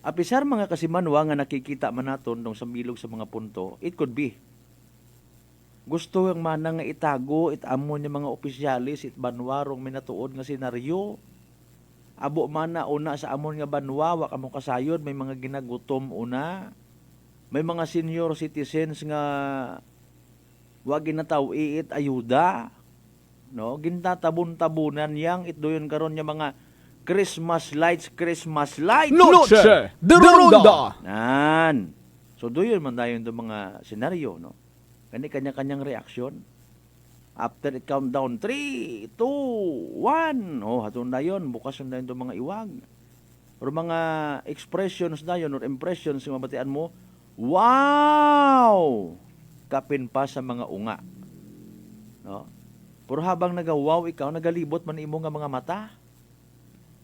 Apisar mga kasimanwa nga nakikita man naton dong sa bilog sa mga punto, it could be gusto ang manang nga itago amon yung mga opisyalis it banwarong minatuod nga senaryo. Abo man na una sa amon nga banwa wa kamo kasayod, may mga ginagutom una. May mga senior citizens nga wa ginatawi it ayuda, no? Gintatabon-tabunan yang it doyon karon nya mga Christmas lights. Noche de Ronda. Nan. So doyon man dayon do mga senaryo, no? Kani kanya-kanyang reaksyon. After it count down 3, 2, 1. Oh, haton dayon bukas dayon do mga iwag. Or mga expressions dayon or impressions nga mabatian mo. Wow! Kapin pa sa mga unga. No? Pero habang nagawaw ikaw, nagalibot man imo nga mga mata.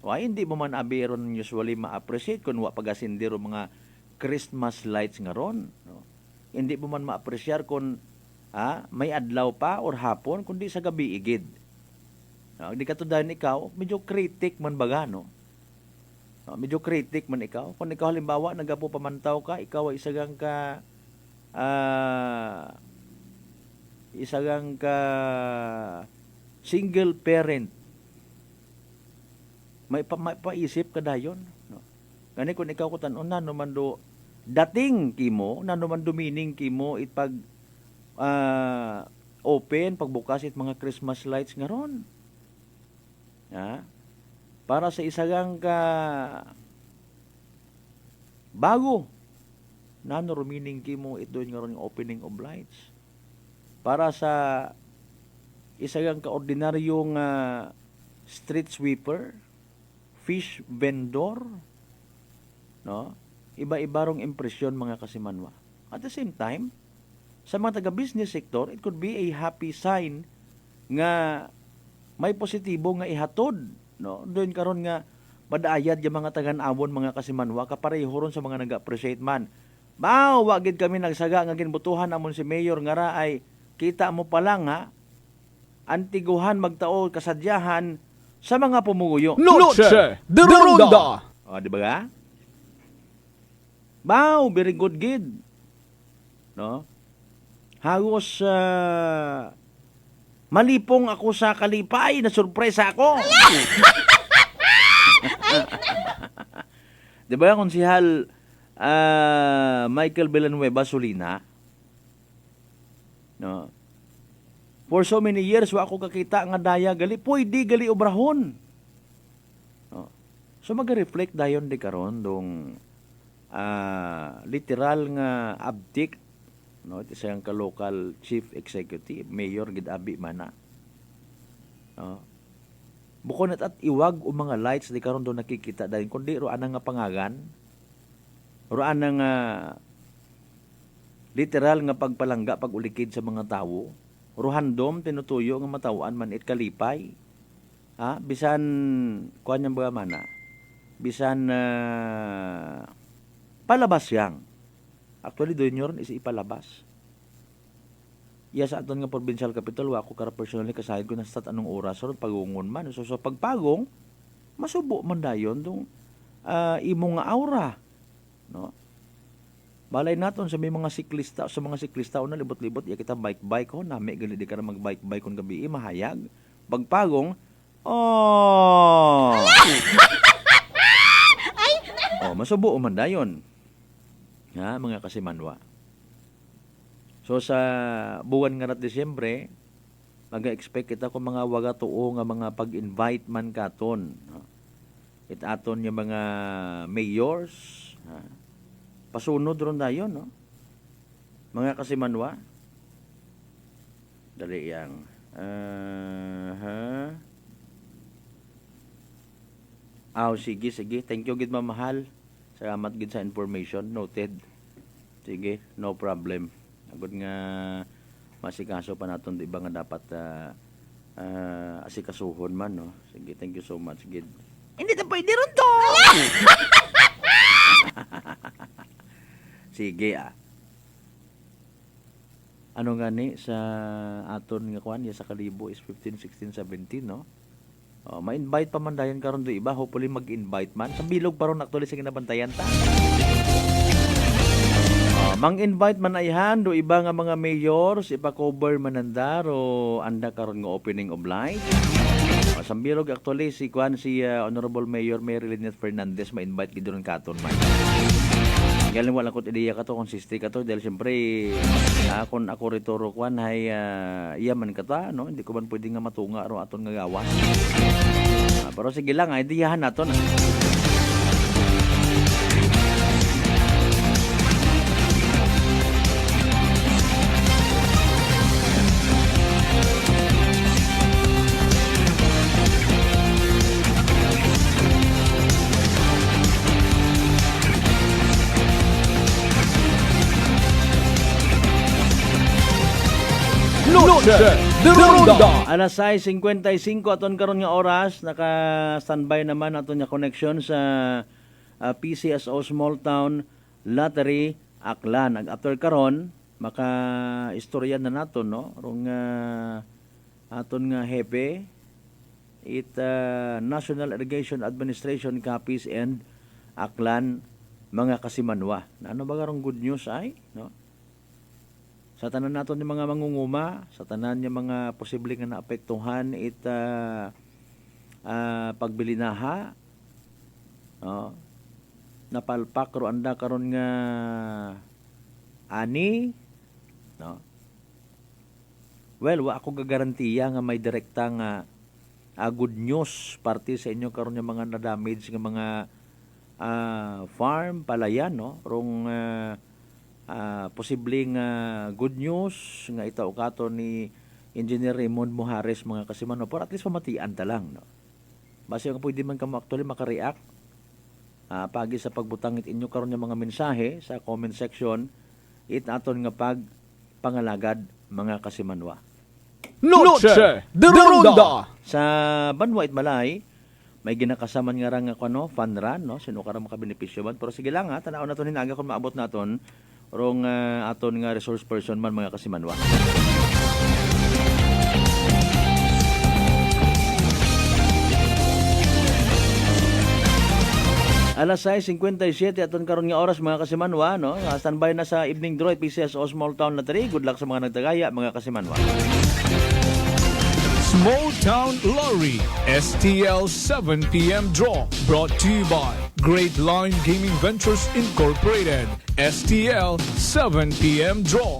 Why hindi mo man abiron usually ma-appreciate kung wa pagasindiro mga Christmas lights nga ron. No? hindi mo man ma-appreciate kung may adlaw pa or hapon, kundi sa gabi igid. No, di katudahan ikaw, medyo critic man baga, no? Medyo critic man ikaw. Kung ikaw halimbawa, nagapo pamantaw ka, ikaw ay isagang ka single parent. May paisip ka dayon, no? Gani kung ikaw ko tanon na naman do dating kimo, na naman dumining kimo itpag open pagbukas it mga Christmas lights ngaron. Para sa isagang ka bago na rumining kimo ito ngaron yung opening of lights. Para sa isagang ka ordinaryong street sweeper, fish vendor, no? Iba-iba rong impresyon mga kasimanwa. At the same time, sa mga taga-business sector, it could be a happy sign nga may positibo nga ihatod, no? Doon karon nga madaayad yung mga tagan-awon mga kasimanwa kapareho ron sa mga nag-appreciate man. Wagid kami nagsaga nga ginbutuhan amon si Mayor nga ra ay kita mo pa lang antiguhan magtao kasadyahan sa mga pumuguyo. Noche de Ronda. Di ba ga? Very good gid. No? Hagos malipong ako sa kalipay na surpresa ako. Di ba konsehal Michael Villanueva Solina? No? For so many years, wa ako kakita nga daya gali, pwede gali obrahon. No? So mag-reflect dayon di karon dong literal nga abdik, no? Ito siyang ka-local chief executive, mayor gid abi mana. No? Bukod at iwag o mga lights di karon do nakikita dayon kundi ro anang nga pangagan, ro anang literal nga pagpalangga pag-ulikid sa mga tawo. Ruhandom tinutuyo nga matawan man it kalipay. Bisan kuan yang baga mana. Bisan palabas yang. Actually doon yun is ipalabas. Sa aton nga provincial capital wa ko kara personally kasahid ko na sa anong oras ron pagungon man. So pagpagong masubo man dayon dong imong nga aura, no? Balay naton sa mga siklista na libot-libot ya kita bike ho nami gali di ka na mag-bike kon gabi mahayag pagpagong masubo man dayon mga kasimanwa. So sa buwan nga rat Disyembre mag-expect kita kung mga waga tuo nga mga pag-invite man katon, no? Itaton yung mga mayors, pasunod ron dayon, no? Mga kasimanwa. Dali yang. Sige. Thank you gid mamahal. Salamat gid sa information. Noted. Sige, no problem. Agud nga masikaso pa naton di ba nga dapat asikasuhon man, no? Sige, thank you so much gid. Hindi na pwede ron to. Sige ano nga ni sa aton nga kwan ya sa kalibo is 15, 16, 17, no? Ma-invite pa man dayon karon do iba, hopefully mag-invite man sa bilog pa ron actually sa ginabantayan ta. Mang-invite man ayhan do iba nga mga mayors ipa-cover manandaro anda karon nga opening of light. Sa bilog actually si kwan si Honorable Mayor Mary Lynette Fernandez ma-invite gid ron katon man. Galing wala ko ideya ka to consistent ka to dahil siyempre kung ako rituro kwan ay iyaman ka ta, no? Hindi ko man pwede nga matunga ro aton nga gawas. Pero sige lang ideyahan naton. Noche de Ronda. Alas 6:55 aton karon nga oras, naka-standby naman aton nga connection sa PCSO Small Town Lottery Aklan. After karon maka-istoryan na nato, no? Rong aton nga hepe, National Irrigation Administration Capiz and Aklan, mga kasimanwa. Ano ba garong good news ay? No? Sa tanan naton ni mga mangunguma, sa tanan niya mga posible nga naapektuhan pagbili na no? Napalpak ro anda karon nga ani, no? Well, wa ako gagarantiya nga may direkta nga good news parte sa inyo karon nga mga na-damage nga mga farm palayan, no? Rong posibleng good news nga itaw kato ni Engineer Raymond Mujares, mga kasimano, para at least pamatian ta lang, no? Basta nga pwede man kamo actually makareact pagi sa pagbutang inyo karon nga mga mensahe sa comment section aton nga pangalagad, mga kasimanwa. Noche de Ronda. Sa Banwa Itmalay, may ginakasaman nga rang fun run, no? Sino ka makabenepisyo man. Pero sige lang tanaw naton hinaga kung maabot naton rong aton nga resource person man, mga kasimanwa. Alas 6:57 aton karon nga oras, mga kasimanwa, no? Standby na sa evening draw PCSO Small Town Lottery. Good luck sa mga nagtagaya, mga kasimanwa. Small Town Lottery STL 7 p.m. draw brought to you by Great Line Gaming Ventures Incorporated. STL 7 p.m. draw.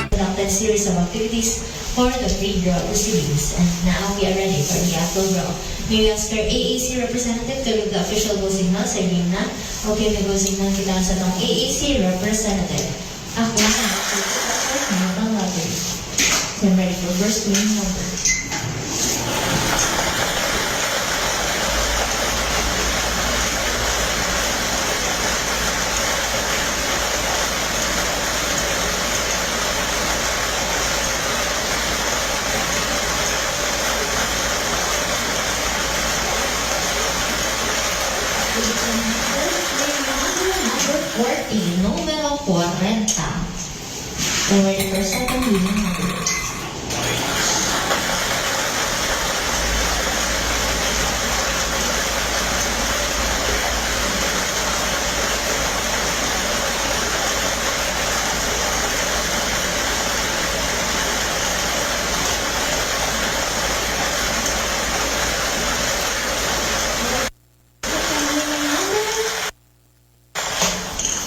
Conducted series of activities for the free draw proceedings, and now we are ready for the actual draw. May we ask our AAC representative to read the official go signal sa na. Okay, may go signal kita sa itong AAC representative. Ako na ang lottery. I'm ready for first winning number. Number 40, numero 40. I'm ready for second winning number.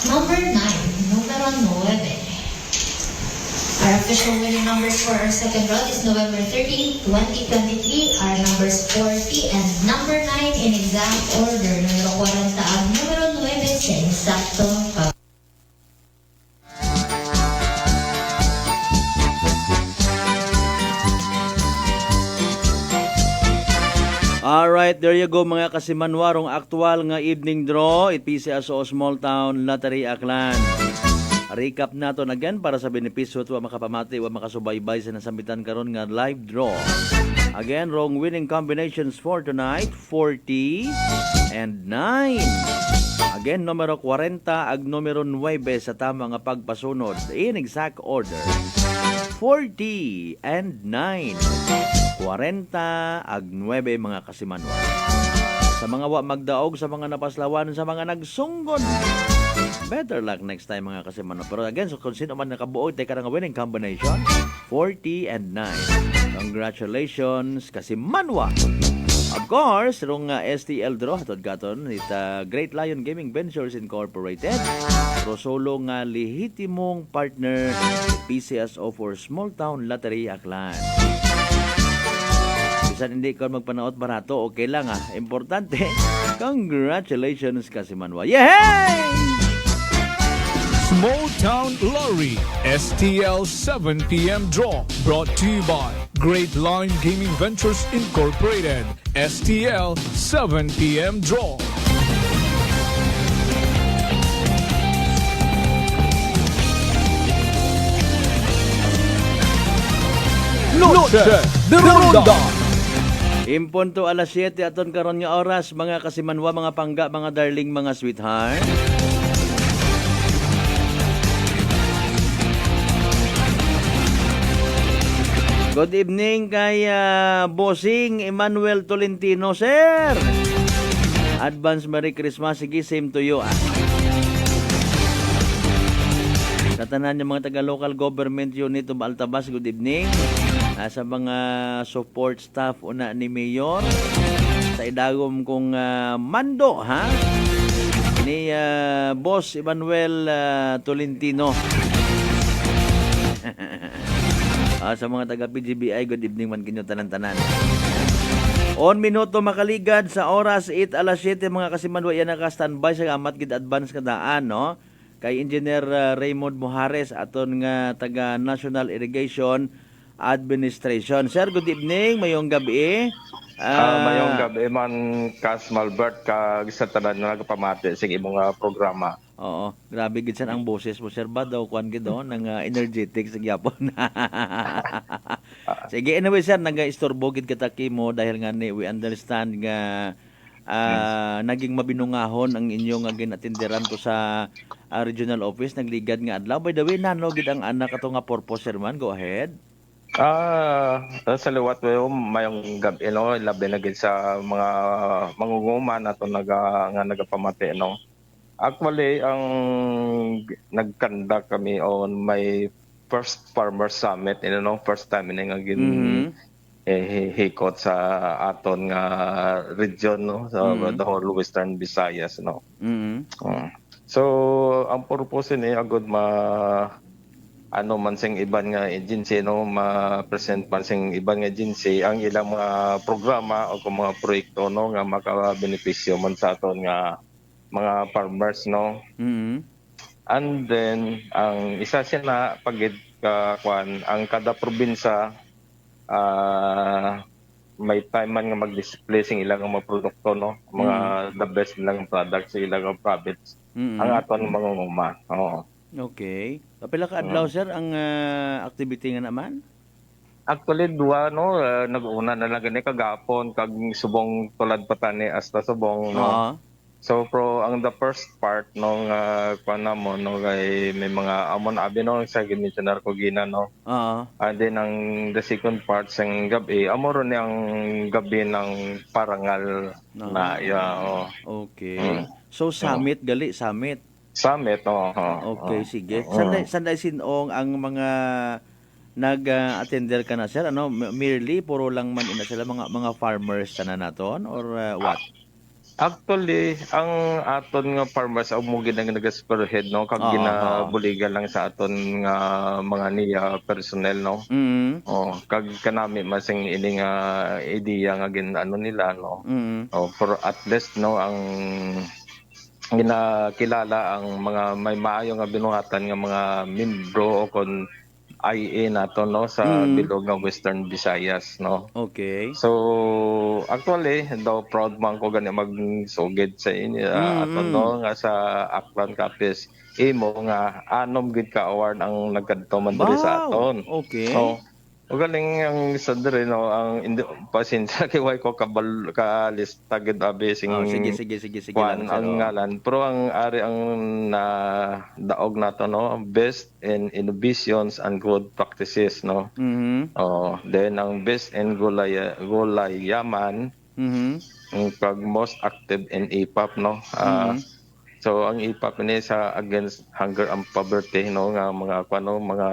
Number 9, numero 9. Our official winning numbers for our second round is November 13, 2023. Our numbers 40 and number 9 in exact order. Numero 40 at numero 9 sa eksaktong Alright, there you go, mga kasimanwarong aktual nga evening draw it PCSO Small Town Lottery Aklan. Recap naton again para sa benepisyo wa makapamati wa makasubaybay sa nasambitan karon nga live draw. Again, wrong winning combinations for tonight, 40 and 9. Again, numero 40 ag numero 9 sa tama nga pagpasunod in exact order. 40 and 9. 40 ag 9, mga kasimanwa. Sa mga wa magdaog, sa mga napaslawan, sa mga nagsunggod, better luck next time, mga kasimanwa. Pero again, so kung sino man nakabuo, tayo ka nga winning combination, 40 and 9. Congratulations, kasimanwa! Of course, rong STL draw hatod gaton it Great Lion Gaming Ventures Incorporated. Rosolo nga lehitimong partner PCSO for Small Town Lottery Aklan. Bisan hindi ka magpanaot barato, okay lang Importante, congratulations kasimanwa. Yay! Small Town Lottery STL 7 p.m. draw brought to you by Great Line Gaming Ventures Incorporated. STL 7 p.m. draw. Noche de Ronda. Impunto alas 7 aton karon nga oras, mga kasimanwa, mga pangga, mga darling, mga sweetheart. Good evening kay Bossing Emmanuel Tolentino, sir. Advance Merry Christmas. Sige, same to you. Katanan yung mga taga-local government unit of Altabas, good evening. Sa mga support staff una ni Mayor. Sa idagom kong mando, ha? Ni Boss Emmanuel Tolentino. Sa mga taga-PGBI, good evening man kinyo tanan-tanan. On minuto makaligad sa oras 8 alas 7 mga kasimanwa yan naka-standby sa amat gid advance kadaan, no? Kay Engineer Raymond Mojares aton nga taga National Irrigation Administration. Sir, good evening, mayong gabi. Mayong gabi man Kas Malbert kag sa tanan nga nagapamati sa imong programa. Oo, grabe gid ang boses mo, sir. Ba daw kuan gid ng energetic sa gyapon. Sige, anyway sir, naga-istorbo gid kataki mo dahil nga ni we understand nga naging mabinungahon ang inyong ginatinderan ko sa regional office, nagligad nga adlaw. By the way, nano gid ang anak ato nga purpose, sir man? Go ahead. Sa liwat mo mayong gabi, no, labi na gid sa mga mangunguman ato nga nagapamati, no. Actually, ang nagkanda kami on my first Farmer Summit, first time nga hikot sa aton nga region, no, sa the whole Western Visayas, no. So, ang purpose ni agud man sing iban nga agency, no, ma-present man sing iban nga agency ang ilang mga programa o mga proyekto, no, nga makabenepisyo man sa aton nga mga farmers, no. And then ang isa siya na pagid ang kada probinsya may time man nga mag-display sing ilang mga produkto, no, mga the best nilang products sa ilang province ang aton mangunguma. Oo. Okay. Kapila ka adlaw, sir, ang activity nga naman? Actually, dua, no, nag-una na lang gani kagapon kag subong tulad patani hasta subong, no. So ang the first part nung kuan mo, no, kay may mga amon abi, no, sa gimisionar ko gina, no. And then ang the second part sang gabi amo ron ni ang gabi ng parangal na Okay. So summit gali, summit. Okay, sige. Sanday sinong ang mga nag-attender ka na, sir? Merely puro lang man ina sila mga farmers na naton or what? Actually, ang aton nga farmers mo ginang nag-spearhead, no, kag ginabuligan lang sa aton nga mga niya personnel, no. Kag kanami masing ini nga ideya nga nila, no. For at least, no, ang ginakilala ang mga may maayo nga binuhatan nga mga membro o kon IA nato, no, sa bilog ng Western Visayas, no. Okay. So actually daw proud man ko gani magsugid sa inyo aton, no, nga sa Aklan Capiz imo nga anom gid ka award ang nagkadto man diri sa aton. Okay. O galing ang isa diri, no, ang pasensya kay way ko ka lista gid abi sing sige lang ang ngalan, pero ang ari ang na daog nato, no, best in innovations and good practices, no. Then ang best in gulayaman, pag most active in EPAP, no. So ang EPAP ni sa against hunger and poverty, no, nga mga kuno mga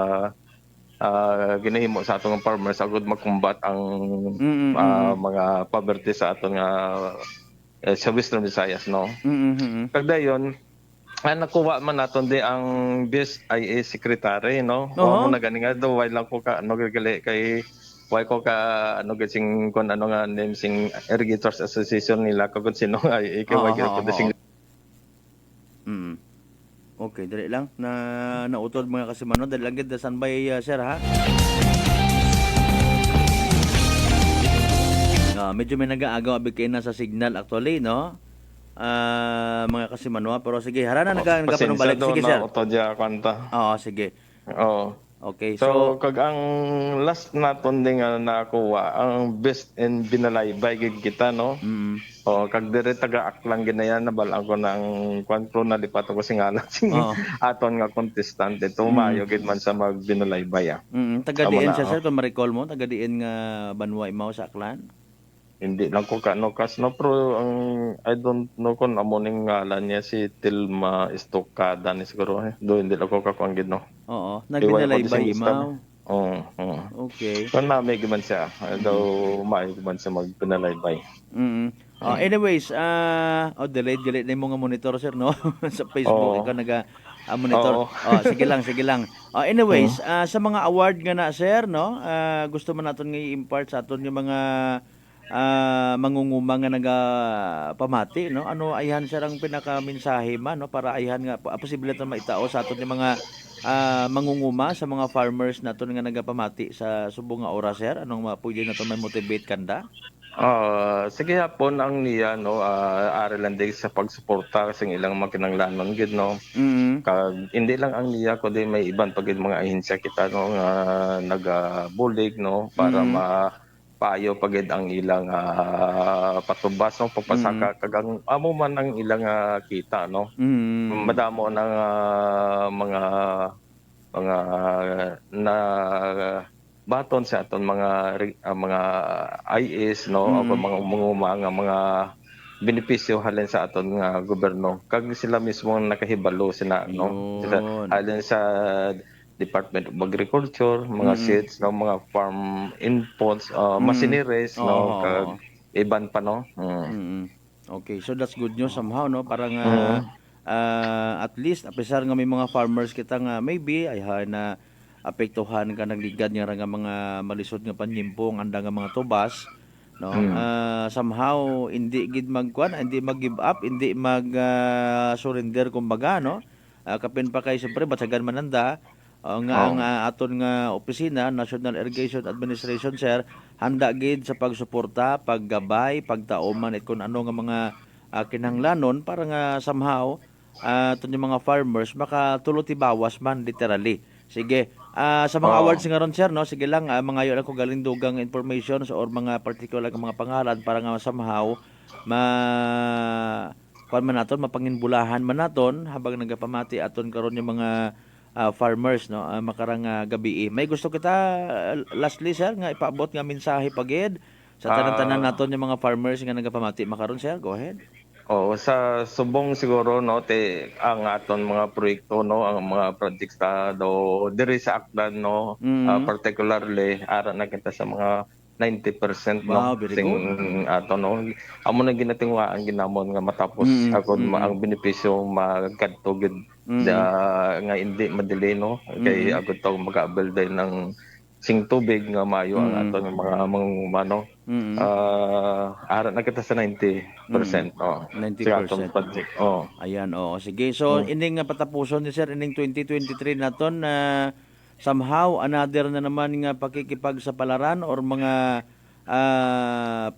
ginahimo sa atong farmers agud magkumbat ang mga poverty sa atong sa Western Visayas, no. Kagdayon nakuha man naton di ang best IA secretary, no. Mo na gani nga do way lang ko ka gali kay way ko ka gasing kon nga name sing Irrigators Association nila kagud sino IA kay way ko sing Okay, dali lang na nautod mga kasimano, dali lang gid standby, sir, ha. Medyo may nag-aagaw abi kay na sa signal actually, no. Mga kasimano, pero sige, harana nagpanumbalik, sige, sir. Auto dia kwanta. Sige. Okay, So, kag ang last naton din nga nakuha, ang best in binalaybay gid kita, no? O, kag dire taga-aklang ginayan, nabalaan ko ng kwanto na lipat ko singalan sing aton nga contestant. Tumayo gid man sa magbinalaybay. Taga-diin siya, sir, kung ma-recall mo, taga-diin nga Banway Mao sa Aklan? Hindi lang ko kanukas, no? Pero ang I don't know kung amuning ngalan niya si Tilma Estocada ni siguro. Do hindi lang ko kakuanggid, no? Oo, nagbinalaybay Mao. Oo. Okay. Kung nami giman siya, daw maayo giman siya magbinalaybay. Anyways, delayed na yung mga monitor, sir, no? Sa Facebook, ikaw monitor. Sige lang. Anyways, sa mga award nga na, sir, no? Gusto mo natin nga i-impart sa aton yung mga mangunguma nga nagapamati, no? Ano ayhan sir ang pinaka-mensahe man, no? Para ayhan nga posible natin maitao sa aton yung mga mangunguma sa mga farmers naton nga nagapamati sa subong nga oras, sir. Anong pwede naton ma-motivate kanda? Sige hapon ang niya, no? Aralan din sa pagsuporta sa ilang makinanglanon gid, no? Kag hindi lang ang niya kundi may iban pagid mga ahensya kita, no, nga nagabulig, no, para payo pagid ang ilang patubas, no, pagpasaka kag ang amo man ang ilang kita, no. Madamo ng mga na baton sa aton mga IS, no, o mga benepisyo halin sa aton nga gobyerno kag sila mismo nakahibalo sila, no, halin sa Department of Agriculture, mga seeds, no, mga farm inputs, machineries, no, kag iban pa, no. Okay, so that's good news somehow, no, parang at least apesar nga may mga farmers kita nga maybe ay na apektuhan ka nagligad nga mga malisod nga panyimpong anda nga mga tubas, no, somehow hindi gid hindi mag-give up, hindi surrender kumbaga, no. Kapin pa kay siyempre batsagan mananda ang aton nga opisina, National Irrigation Administration, sir, handa gid sa pagsuporta, paggabay, pagtauman at kung ano nga mga kinahanglanon para nga somehow aton yung mga farmers makatulo tibawas man literally. Sige, sa mga awards nga ron, sir, no, sige lang, mga yun ako galing dugang information or mga particular mga pangalan para nga somehow kuan man naton, mapanginbulahan man naton habang nagapamati aton karon yung mga farmers, no, makarang gabi. May gusto kita lastly, sir, nga ipaabot nga mensahe pagid sa tanan-tanan naton yung mga farmers nga nagapamati makaron, sir? Go ahead. Sa subong siguro, no, ang aton mga proyekto, no, ang mga projects do diri sa Aklan, no, particularly ara na kita sa mga 90%, no, sing ato, no, amo na ginatingwa ang ginamon nga matapos ako ang benepisyo magkadto gid nga hindi madili, no, kay agud to mag-abel din ng sing tubig nga maayo ang ato ng mga mangumano. Ara na kita sa 90%, 90%. Project. Ayan, sige. So ining nga patapuson ni sir ining 2023 naton somehow another na naman nga pakikipagsapalaran or mga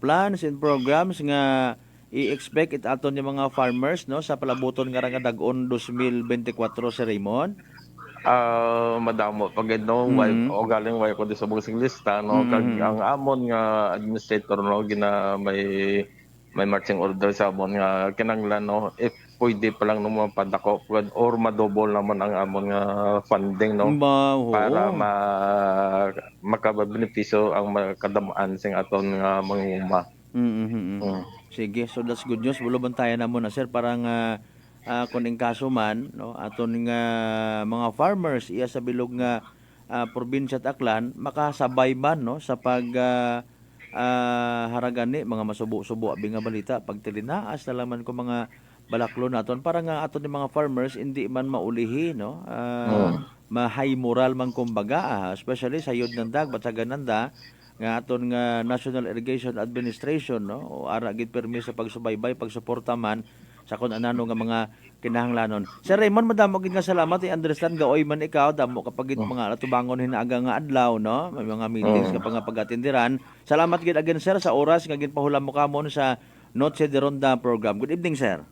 plans and programs nga i-expect it aton yung mga farmers, no, sa palabuton nga dag-on 2024, Sir Raymond? Madamo pagid, no, o galing way ko di sa buong lista, no, kag ang amon nga administrator, no, gina may marching order sa amon nga kinanglan, no, if pwede pa lang nung mapadako or madouble naman ang amon nga funding, no, para makabenepisyo ang makadamaan sing aton nga manguma. Sige, so that's good news. Buloban tayo na muna, sir, parang kuning kaso man, no, aton nga mga farmers iya sa bilog nga probinsya at Aklan makasabay man, no, sa pag haragani mga masubo-subo abi nga balita pagtilinaas na laman ko mga balaklo naton para nga aton yung mga farmers hindi man maulihi, no, ma-high moral man kumbaga, especially sa yod ng dag batsagan nanda nga aton nga National Irrigation Administration, no, o ara gid permis sa pagsubaybay pagsuporta man sa kung anano nga mga kinahanglanon. Sir Raymond, madamo gid nga salamat. I-understand gaoy man ikaw damo kapag mga tubangon hinaaga nga adlaw, no, may mga meetings kapag nga pagatindiran. Salamat gid again, sir, sa oras nga ginpahulam mo kamon sa Noche de Ronda program. Good evening, sir.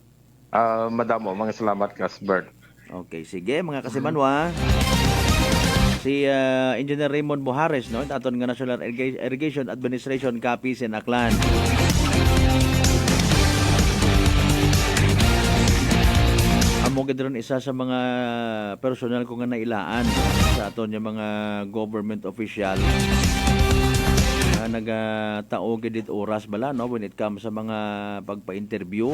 Madamo mga salamat, Kasbert. Okay, sige mga kasimanwa. si Engineer Raymond Buhares, no, aton nga National Irrigation Administration Capiz in Aklan. Amo gid ron isa sa mga personal ko nga nailaan sa aton yung mga government official na nagataog gid oras bala, no, when it comes sa mga pagpa-interview.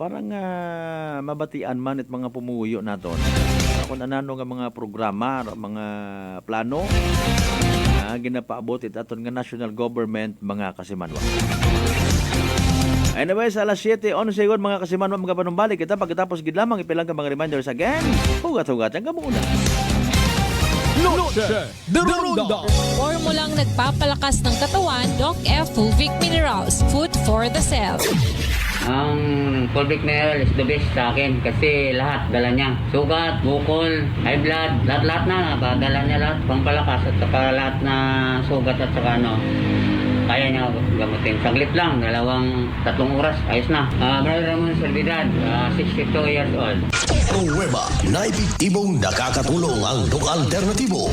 Parang mabatian man it mga pumuyo naton kung anano nga mga programa, mga plano na ginapaabot it aton nga national government mga kasimanwa. Anyways, alas 7:11 mga kasimanwa, mga panumbalik kita pagkatapos gid lamang ipilang ka mga reminders again. Hugat-hugat ang kamuna. Noche de Ronda. Formulang nagpapalakas ng katawan, Doc F. Fulvic Minerals. Food for the cells. Ang Fulvic Mineral is the best sa akin kasi lahat dala niya. Sugat, bukol, high blood, lahat na dala niya lahat. Pampalakas at saka lahat na sugat at saka kaya niya gamutin. Saglit lang, 2-3 oras, ayos na. Brother Ramon Servidad, 62 years old. Nueva na epektibong nakakatulong ang Doc Alternativo.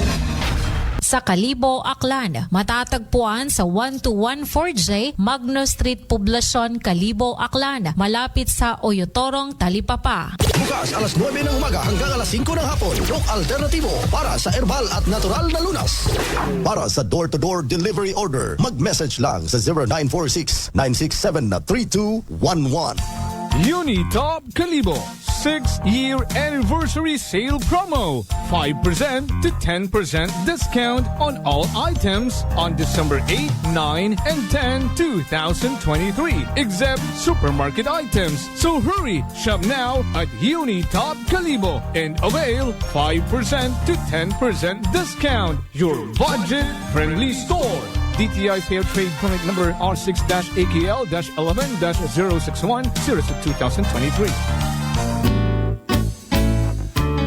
Sa Kalibo, Aklan, matatagpuan sa 1214J Magno Street, Poblacion, Kalibo, Aklan, malapit sa Oyotorong, Talipapa. Bukas alas 9 ng umaga hanggang alas 5 ng hapon. Doc Alternativo para sa herbal at natural na lunas. Para sa door-to-door delivery order, mag-message lang sa 0946-967-3211. Unitop Kalibo 6-year anniversary sale promo. 5% to 10% discount on all items on December 8, 9, and 10, 2023, except supermarket items. So hurry, shop now at Unitop Kalibo and avail 5% to 10% discount. Your budget-friendly store. DTI Fair Trade Permit number R6-AKL-11-061 series of 2023.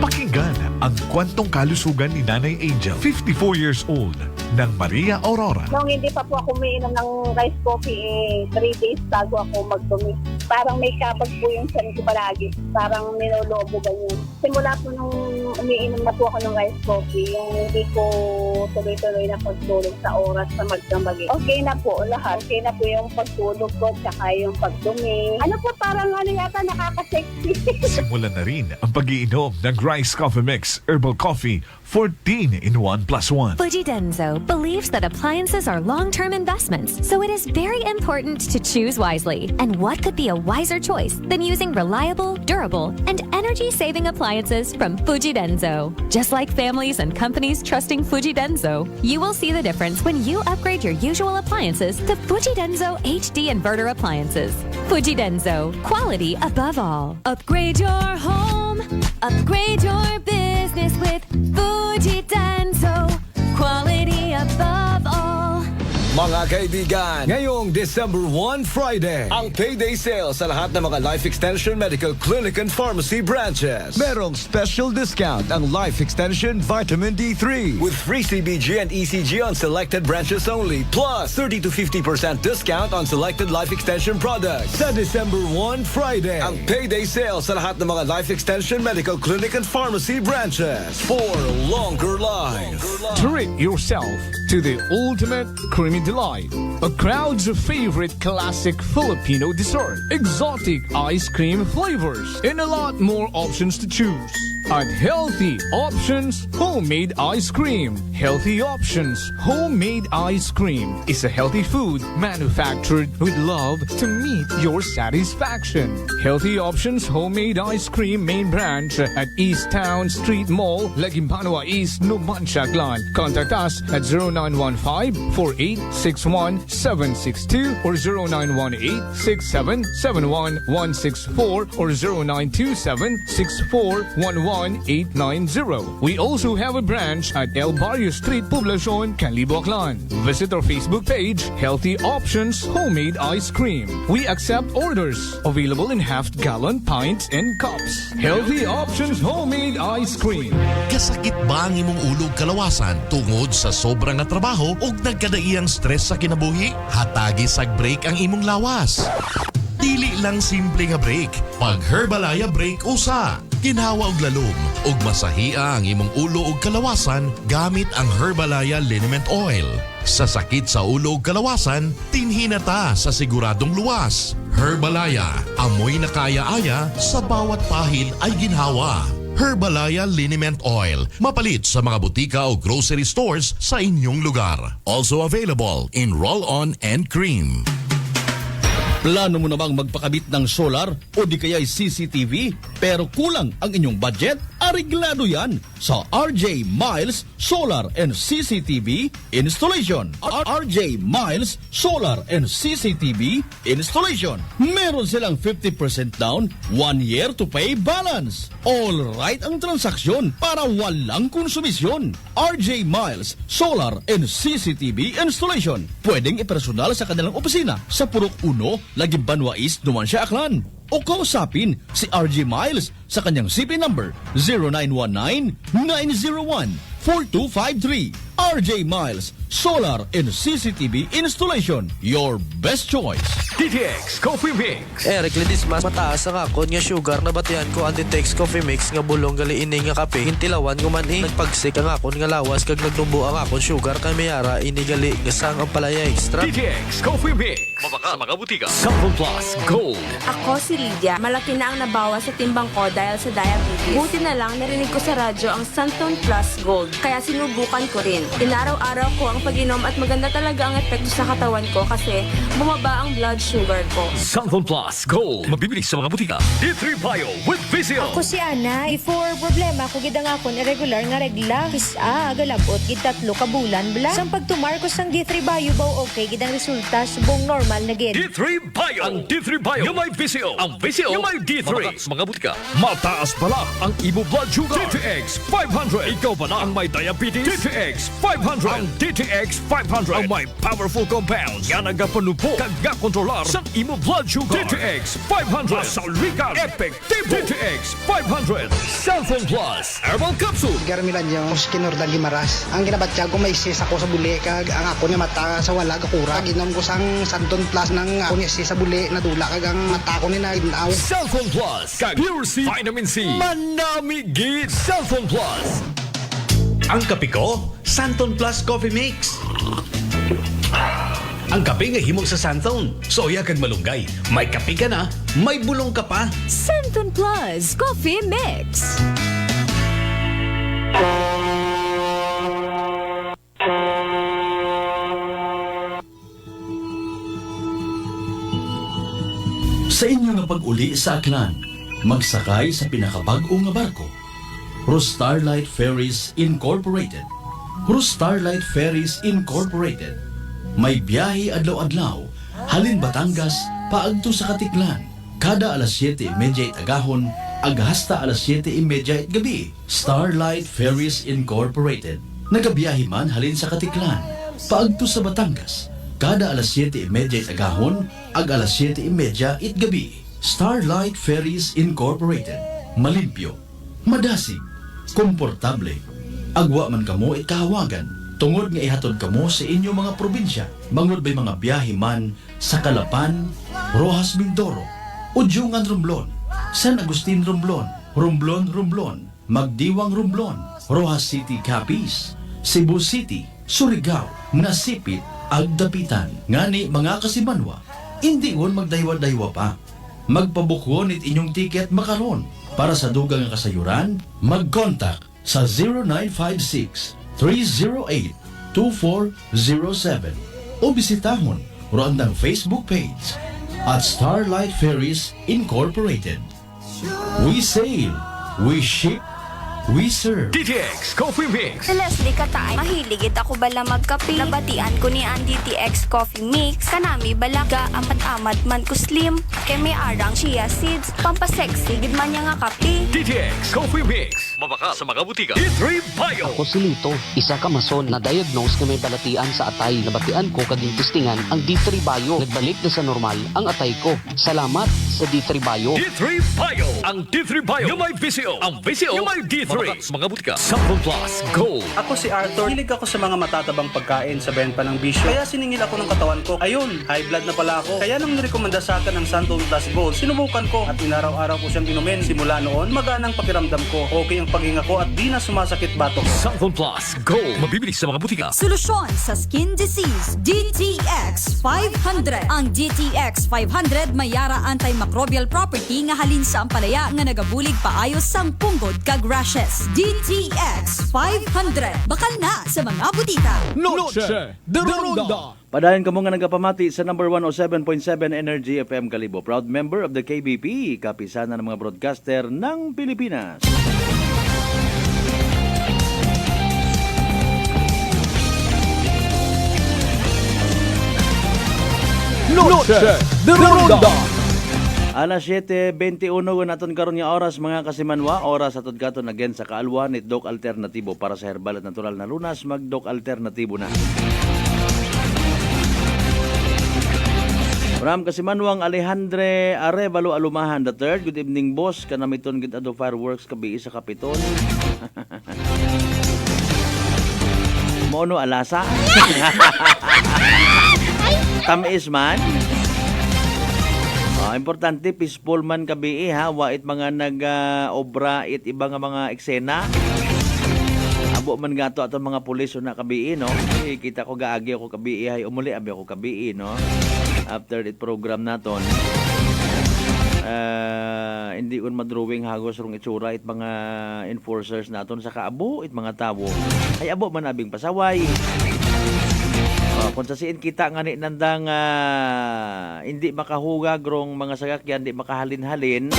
Pakinggan ang kwentong kalusugan ni Nanay Angel, 54 years old, ng Maria Aurora. Nung hindi pa po ako umiinom ng rice coffee, 3 days bago ako magdumi. Parang may kapag po yung tiyan ko palagi. Parang ninolobo ganyan. Simula po nung umiinom na po ako ng rice coffee, yung hindi ko tuloy-tuloy na pagtulog sa oras na magdamagi. Okay na po lahat. Okay na po yung pagtulog ko, tsaka yung pagdumi. Ano po, parang yata nakaka-sexy. Simulan na rin ang pag-iinom ng Rice Coffee Mix Herbal Coffee 14 in 1+1. Fujidenzo believes that appliances are long-term investments, so it is very important to choose wisely. And what could be a wiser choice than using reliable, durable, and energy-saving appliances from Fujidenzo? Just like families and companies trusting Fujidenzo, you will see the difference when you upgrade your usual appliances to Fujidenzo HD Inverter appliances. Fujidenzo, quality above all. Upgrade your home, upgrade your business with Fujidenzo, quality above all. Mga kaibigan, ngayong December 1 Friday, ang payday sale sa lahat ng mga Life Extension Medical Clinic and Pharmacy branches. Merong special discount ang Life Extension Vitamin D3 with free CBG and ECG on selected branches only, plus 30 to 50% discount on selected Life Extension products. Sa December 1 Friday, ang payday sale sa lahat ng mga Life Extension Medical Clinic and Pharmacy branches for longer life. Treat yourself to the ultimate creamy delight. A crowd's favorite classic Filipino dessert. Exotic ice cream flavors and a lot more options to choose. At Healthy Options Homemade Ice Cream. Healthy Options Homemade Ice Cream is a healthy food manufactured with love to meet your satisfaction. Healthy Options Homemade Ice Cream main branch at East Town Street Mall, Legimpanua East, Numancia, Aklan. Contact us at 0915-4861-762 or 0918-6771-164 or 0927-6411-890. We also have a branch at El Barrio Street, Poblacion, Kalibo, Aklan. Visit our Facebook page, Healthy Options Homemade Ice Cream. We accept orders. Available in half-gallon pints and cups. Healthy Options Homemade Ice Cream. Kasakit ba ang imong ulog kalawasan tungod sa sobrang nga trabaho o nagkadaiyang stress sa kinabuhi? Hatagi sag break ang imong lawas. Dili lang simple nga break. Pag Herbalaya Break usa. ginhawa og lalom, ug masahia ang imong ulo ug kalawasan gamit ang Herbalaya Liniment Oil. Sa sakit sa ulo ug kalawasan, tinhinata sa siguradong luwas. Herbalaya, amoy na kaya-aya sa bawat pahid ay ginhawa. Herbalaya Liniment Oil, mapalit sa mga butika o grocery stores sa inyong lugar. Also available in roll-on and cream. Plano mo na bang magpakabit ng solar o di kaya'y CCTV pero kulang ang inyong budget? Areglado yan sa RJ Miles Solar and CCTV Installation. RJ Miles Solar and CCTV Installation. Meron silang 50% down, 1 year to pay balance. All right ang transaksyon para walang konsumisyon. RJ Miles Solar and CCTV Installation. Pwedeng ipersonal sa kanilang opisina sa Purok 1, Lagim Banwa East, Numancia, Aklan. O kausapin si RJ Miles sa kanyang CP number 0919-901-4253. RJ Miles Solar and CCTV Installation. Your best choice. DTX Coffee Mix. Eric Ledismas, mataas ang akon nga sugar na batian ko ang DTX Coffee Mix nga bulong gali ini nga kape. Hintilawan ko man nagpagsik ang akon nga lawas kag nagtumbo ang akon sugar kay mayara ini gali nga sang ang palaya extra. DTX Coffee Mix. Mabaka sa mga butika. Sample Plus Gold. Ako si Lydia. Malaki na ang nabawas sa timbang ko dahil sa diabetes. Buti na lang narinig ko sa radyo ang Santon Plus Gold. Kaya sinubukan ko rin. Inaraw-araw ko ang pag-inom at maganda talaga ang epekto sa katawan ko kasi bumaba ang blood sugar ko. Sample Plus Gold. Mabibili sa mga butika. D3 Bio with Vizio. Ako si Ana. Before problema ko gid ang akon irregular nga regla. Kisa agalabot gid 3 ka bulan bla. Sang pagtumar ko sang D3 Bio baw okay gid ang resulta subong normal na gid. D3 Bio. Ang D3 Bio yung may Vizio. Ang Vizio yung may D3. Mabaka sa mga butika. Mataas pala ang imo blood sugar. DTX 500. Ikaw ba na ang may diabetes? DTX 500. Ang DTX 500 ang may powerful compounds nga nagapanubo kag gakontrolar sa imo blood sugar. DTX 500 masaulikan epektibo. DTX 500 Cellphone Plus Herbal Capsule. Garmilan yung Muskinor Gimaras. Ang ginabatya ko may sis ako sa buli kag ang ako niya mata sa wala kakura. Ginom ko sang Santon Plus ng ako niya sis sa buli nadula kag ang mata ko ni na inaw. Cellphone Plus kag Pure C Vitamin C. Manami gid Cellphone Plus. Ang kape ko, Santon Plus Coffee Mix. Ang kape nga himog sa Santon. Soya kag malunggay. May kape ka na, may bulong ka pa. Santon Plus Coffee Mix. Sa inyo nga pag-uli sa Aklan, magsakay sa pinakabag-o nga barko. Starlight Ferries Incorporated. Starlight Ferries Incorporated. May biyahe adlaw-adlaw, halin Batangas, paagto sa Katiklan. Kada alas 7:30 agahon, aghasta alas 7:30 gabi. Starlight Ferries Incorporated. Nagabiyahe man halin sa Katiklan, paagto sa Batangas. Kada alas 7:30 agahon, alas 7:30 gabi. Starlight Ferries Incorporated. Malimpyo, madasig, komportable. Agwa man kamo ikahawagan, tungod nga ihatod kamo sa inyong mga probinsya. Mangod ba'y mga biyahe man sa Calapan, Rojas Mindoro, Udyungan Romblon, San Agustin Romblon, Romblon, Magdiwang Romblon, Rojas City Capiz, Cebu City, Surigao, Nasipit, Agdapitan. Ngani mga kasimanwa, hindi won magdaywa-daywa pa. Magpabukon it inyong tiket makaron. Para sa dugang nga kasayuran, mag-contact sa 0956-308-2407 o bisitahon roandang Facebook page at Starlight Ferries Incorporated. We sail, we ship, we serve. DTX Coffee Mix. Si Leslie Katay, mahiligit ako bala magkape. Nabatian ko ni ang DTX Coffee Mix. Kanami balaga, amat-amat man ko slim. Kay may arang chia seeds, pampasexy, gid man niya nga kape. DTX Coffee Mix. Mabaka sa mga butika. D3 Bio. Ako si Lito, isa ka mason na diagnose na may balatian sa atay. Nabatian ko kaging testingan ang D3 Bio. Nagbalik na sa normal ang atay ko. Salamat sa D3 Bio. D3 Bio. Ang D3 Bio yung may Vizio. Ang Vizio yung may D3. D3, mga butika. Sample Plus Gold. Ako si Arthur. Hilig ako sa mga matatabang pagkain sa benta ng bisyo. Kaya siningil ako ng katawan ko. Ayun, high blood na pala ako. Kaya nang nirekomenda sa akin ng Santon Plus Gold, sinubukan ko at inaraw-araw ko siyang inumin. Simula noon, maganang pakiramdam ko. Okay ang paghinga ko at di na sumasakit batok. Sample Plus Gold. Mabibili sa mga butika. Solusyon sa skin disease, DTX 500. Ang DTX 500 may yara antimicrobial property nga halin sa ampalaya nga nagabulig paayos sang punggod kag rashes. DTX 500. Bakal na sa mga butika. Noche de Ronda. Padayon kamo nga nagapamati sa number 107.7 Energy FM Kalibo. Proud member of the KBP, kapisanan ng mga broadcaster ng Pilipinas. Noche de Ronda. Alas 7:21 naton karon nga oras mga kasimanwa, oras atod katon again sa kaalwan ni Doc Alternatibo para sa herbal at natural na lunas, mag Doc Alternatibo na. Ram kasimanwang Alejandre Arevalo Alumahan III. Good evening boss, kanamiton gid ado fireworks kabi sa Kapiton. Mono alasa. Tamis man. Importante peaceful man kabi ha, wait mga nag-obra it iba nga mga eksena. Abo man gato aton mga pulis na kabi no. Kita ko gaagi ako kabi hay umuli abi ako kabi no. After it program naton. Hindi kun madrawing hagos rong itsura it mga enforcers naton sa kaabo it mga tawo. Ay abo man abing pasaway. Kung sa siin kita nga ni nandang hindi makahugag rong mga sasakyan, hindi makahalin-halin,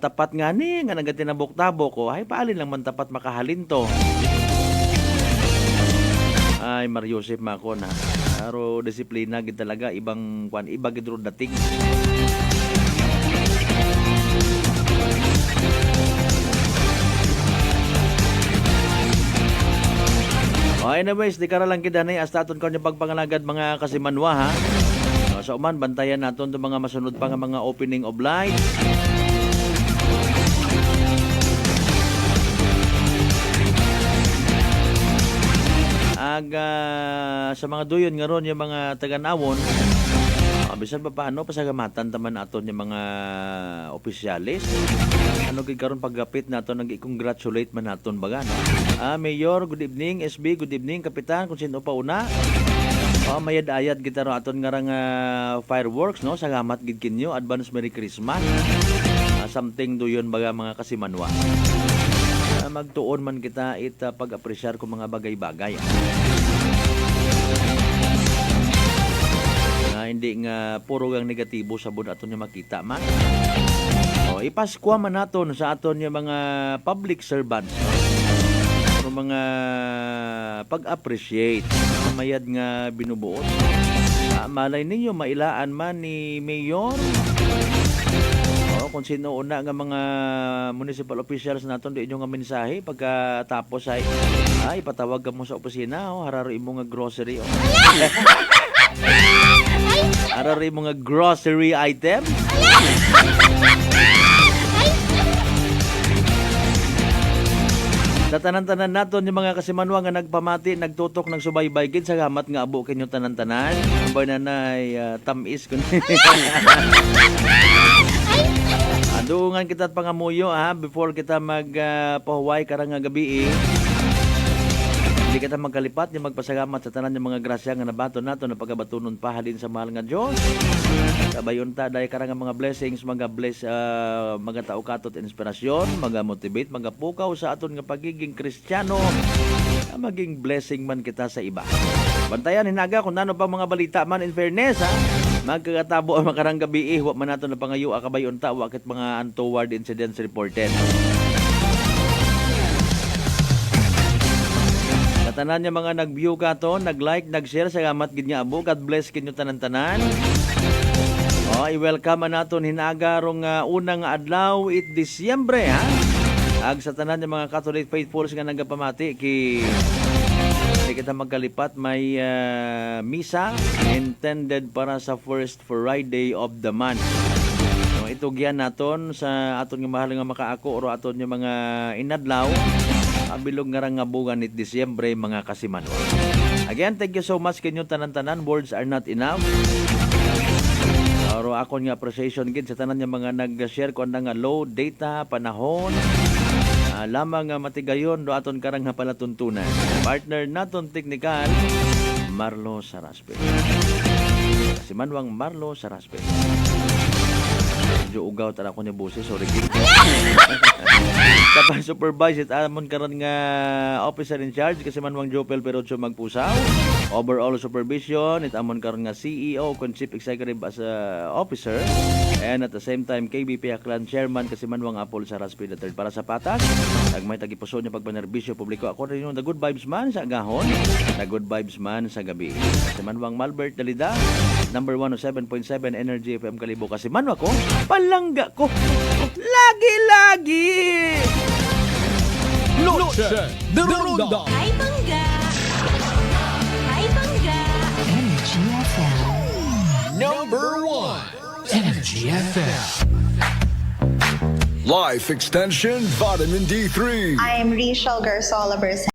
tapat nga ni nga nagatinabok-tabok ko, ay paalin lang man tapat makahalin to. Ay Mariusip mako na. Pero disiplina gid talaga ibang kwan, iba gid ro dating. Anyways, di ka lang kidanay hasta aton kanya pagpangalagad mga kasimanwa ha. Sa uman, bantayan naton itong mga masunod pa nga mga opening of lights. Sa mga duyon nga ron yung mga taganawon, bisan pa paano pasagamatan taman aton yung mga opisyalis. Ano gid karon paggapit naton nag-congratulate man naton baga no. Mayor, good evening. SB, good evening. Kapitan, kung sino pa una. Mayad-ayad kita ro aton nga fireworks no. Salamat gid kinyo. Advance Merry Christmas. Something duyon baga mga kasimanwa. Magtuon man kita pag-apresyar ko mga bagay-bagay. Hindi nga puro gang negatibo sa bun aton nga makita man. Ipaskwa man naton sa aton nga mga public servants. Mga pag-appreciate mayad nga binubuot. Malay ninyo mailaan man ni Mayor. Kung sino una nga mga municipal officials naton di inyo nga mensahe pagkatapos ay patawag ka mo sa opisina harari mo nga grocery harari mo nga grocery item. Sa tanan-tanan naton yung mga kasimanwa nga nagpamati, nagtutok, nagsubaybay gid salamat nga abo kinyo tanan-tanan. Ambay nanay tamis kun. Andungan kita at pangamuyo before kita magpahuway karang nga gabi Hindi kita magkalipat ni magpasalamat sa tanan ng mga grasya nga nabaton nato na pagabatunon pa halin sa mahal nga Dios. Kabayon ta dahil karang mga blessings, mga bless mga tao katot inspirasyon, mga motivate, mga pukaw sa aton nga pagiging Kristiyano. Maging blessing man kita sa iba. Bantayan hinaga kung ano pa mga balita man in fairness magkakatabo ang makarang gabi wa man nato na pangayo kabayon ta wakit mga untoward incidents reported. Tanan niya mga nag-view ka to, nag-like, nag-share, salamat gid nga abo. God bless kinyo tanan-tanan. I-welcome naton hinaga rong unang adlaw it Disyembre Ag sa tanan niya mga Catholic faithfuls nga nagapamati hindi kita magkalipat may misa intended para sa first Friday of the month. itugyan naton sa aton nga mahal nga makaako o aton nga mga inadlaw. Abilog nga nga bugan nit Disyembre mga kasimanon. Again, thank you so much kanyo tanan-tanan. Words are not enough. Aro akon nga appreciation gid sa tanan nga mga nag-share ko nga low data panahon. Lamang nga matigayon do aton karang nga palatuntunan. Partner naton teknikal Marlo Saraspe. Si Manwang Marlo Saraspe. Medyo ugaw tala ko ni boses, sorry. Kapag supervise it amon karon nga officer in charge kasi Manwang Jopel Perocho Magpusaw. Overall supervision it amon karon nga CEO kon chief executive as a officer, and at the same time KBP Aklan chairman kasi Manwang Apol Saraspe III para sa patas. May tagipuso niya pagpanerbisyo publiko ako rin yung the good vibes man sa agahon, the good vibes man sa gabi. Kasi Manwang Malbert Dalida, number 107.7 Energy FM Kalibo kasi Manwa ko, palangga ko, lagi-lagi! Noche de Ronda. Ay, bangga! Ay, bangga! Energy FM. Number 1. Energy FM. Life Extension Vitamin D3. I am Rachel Garsola Bersa.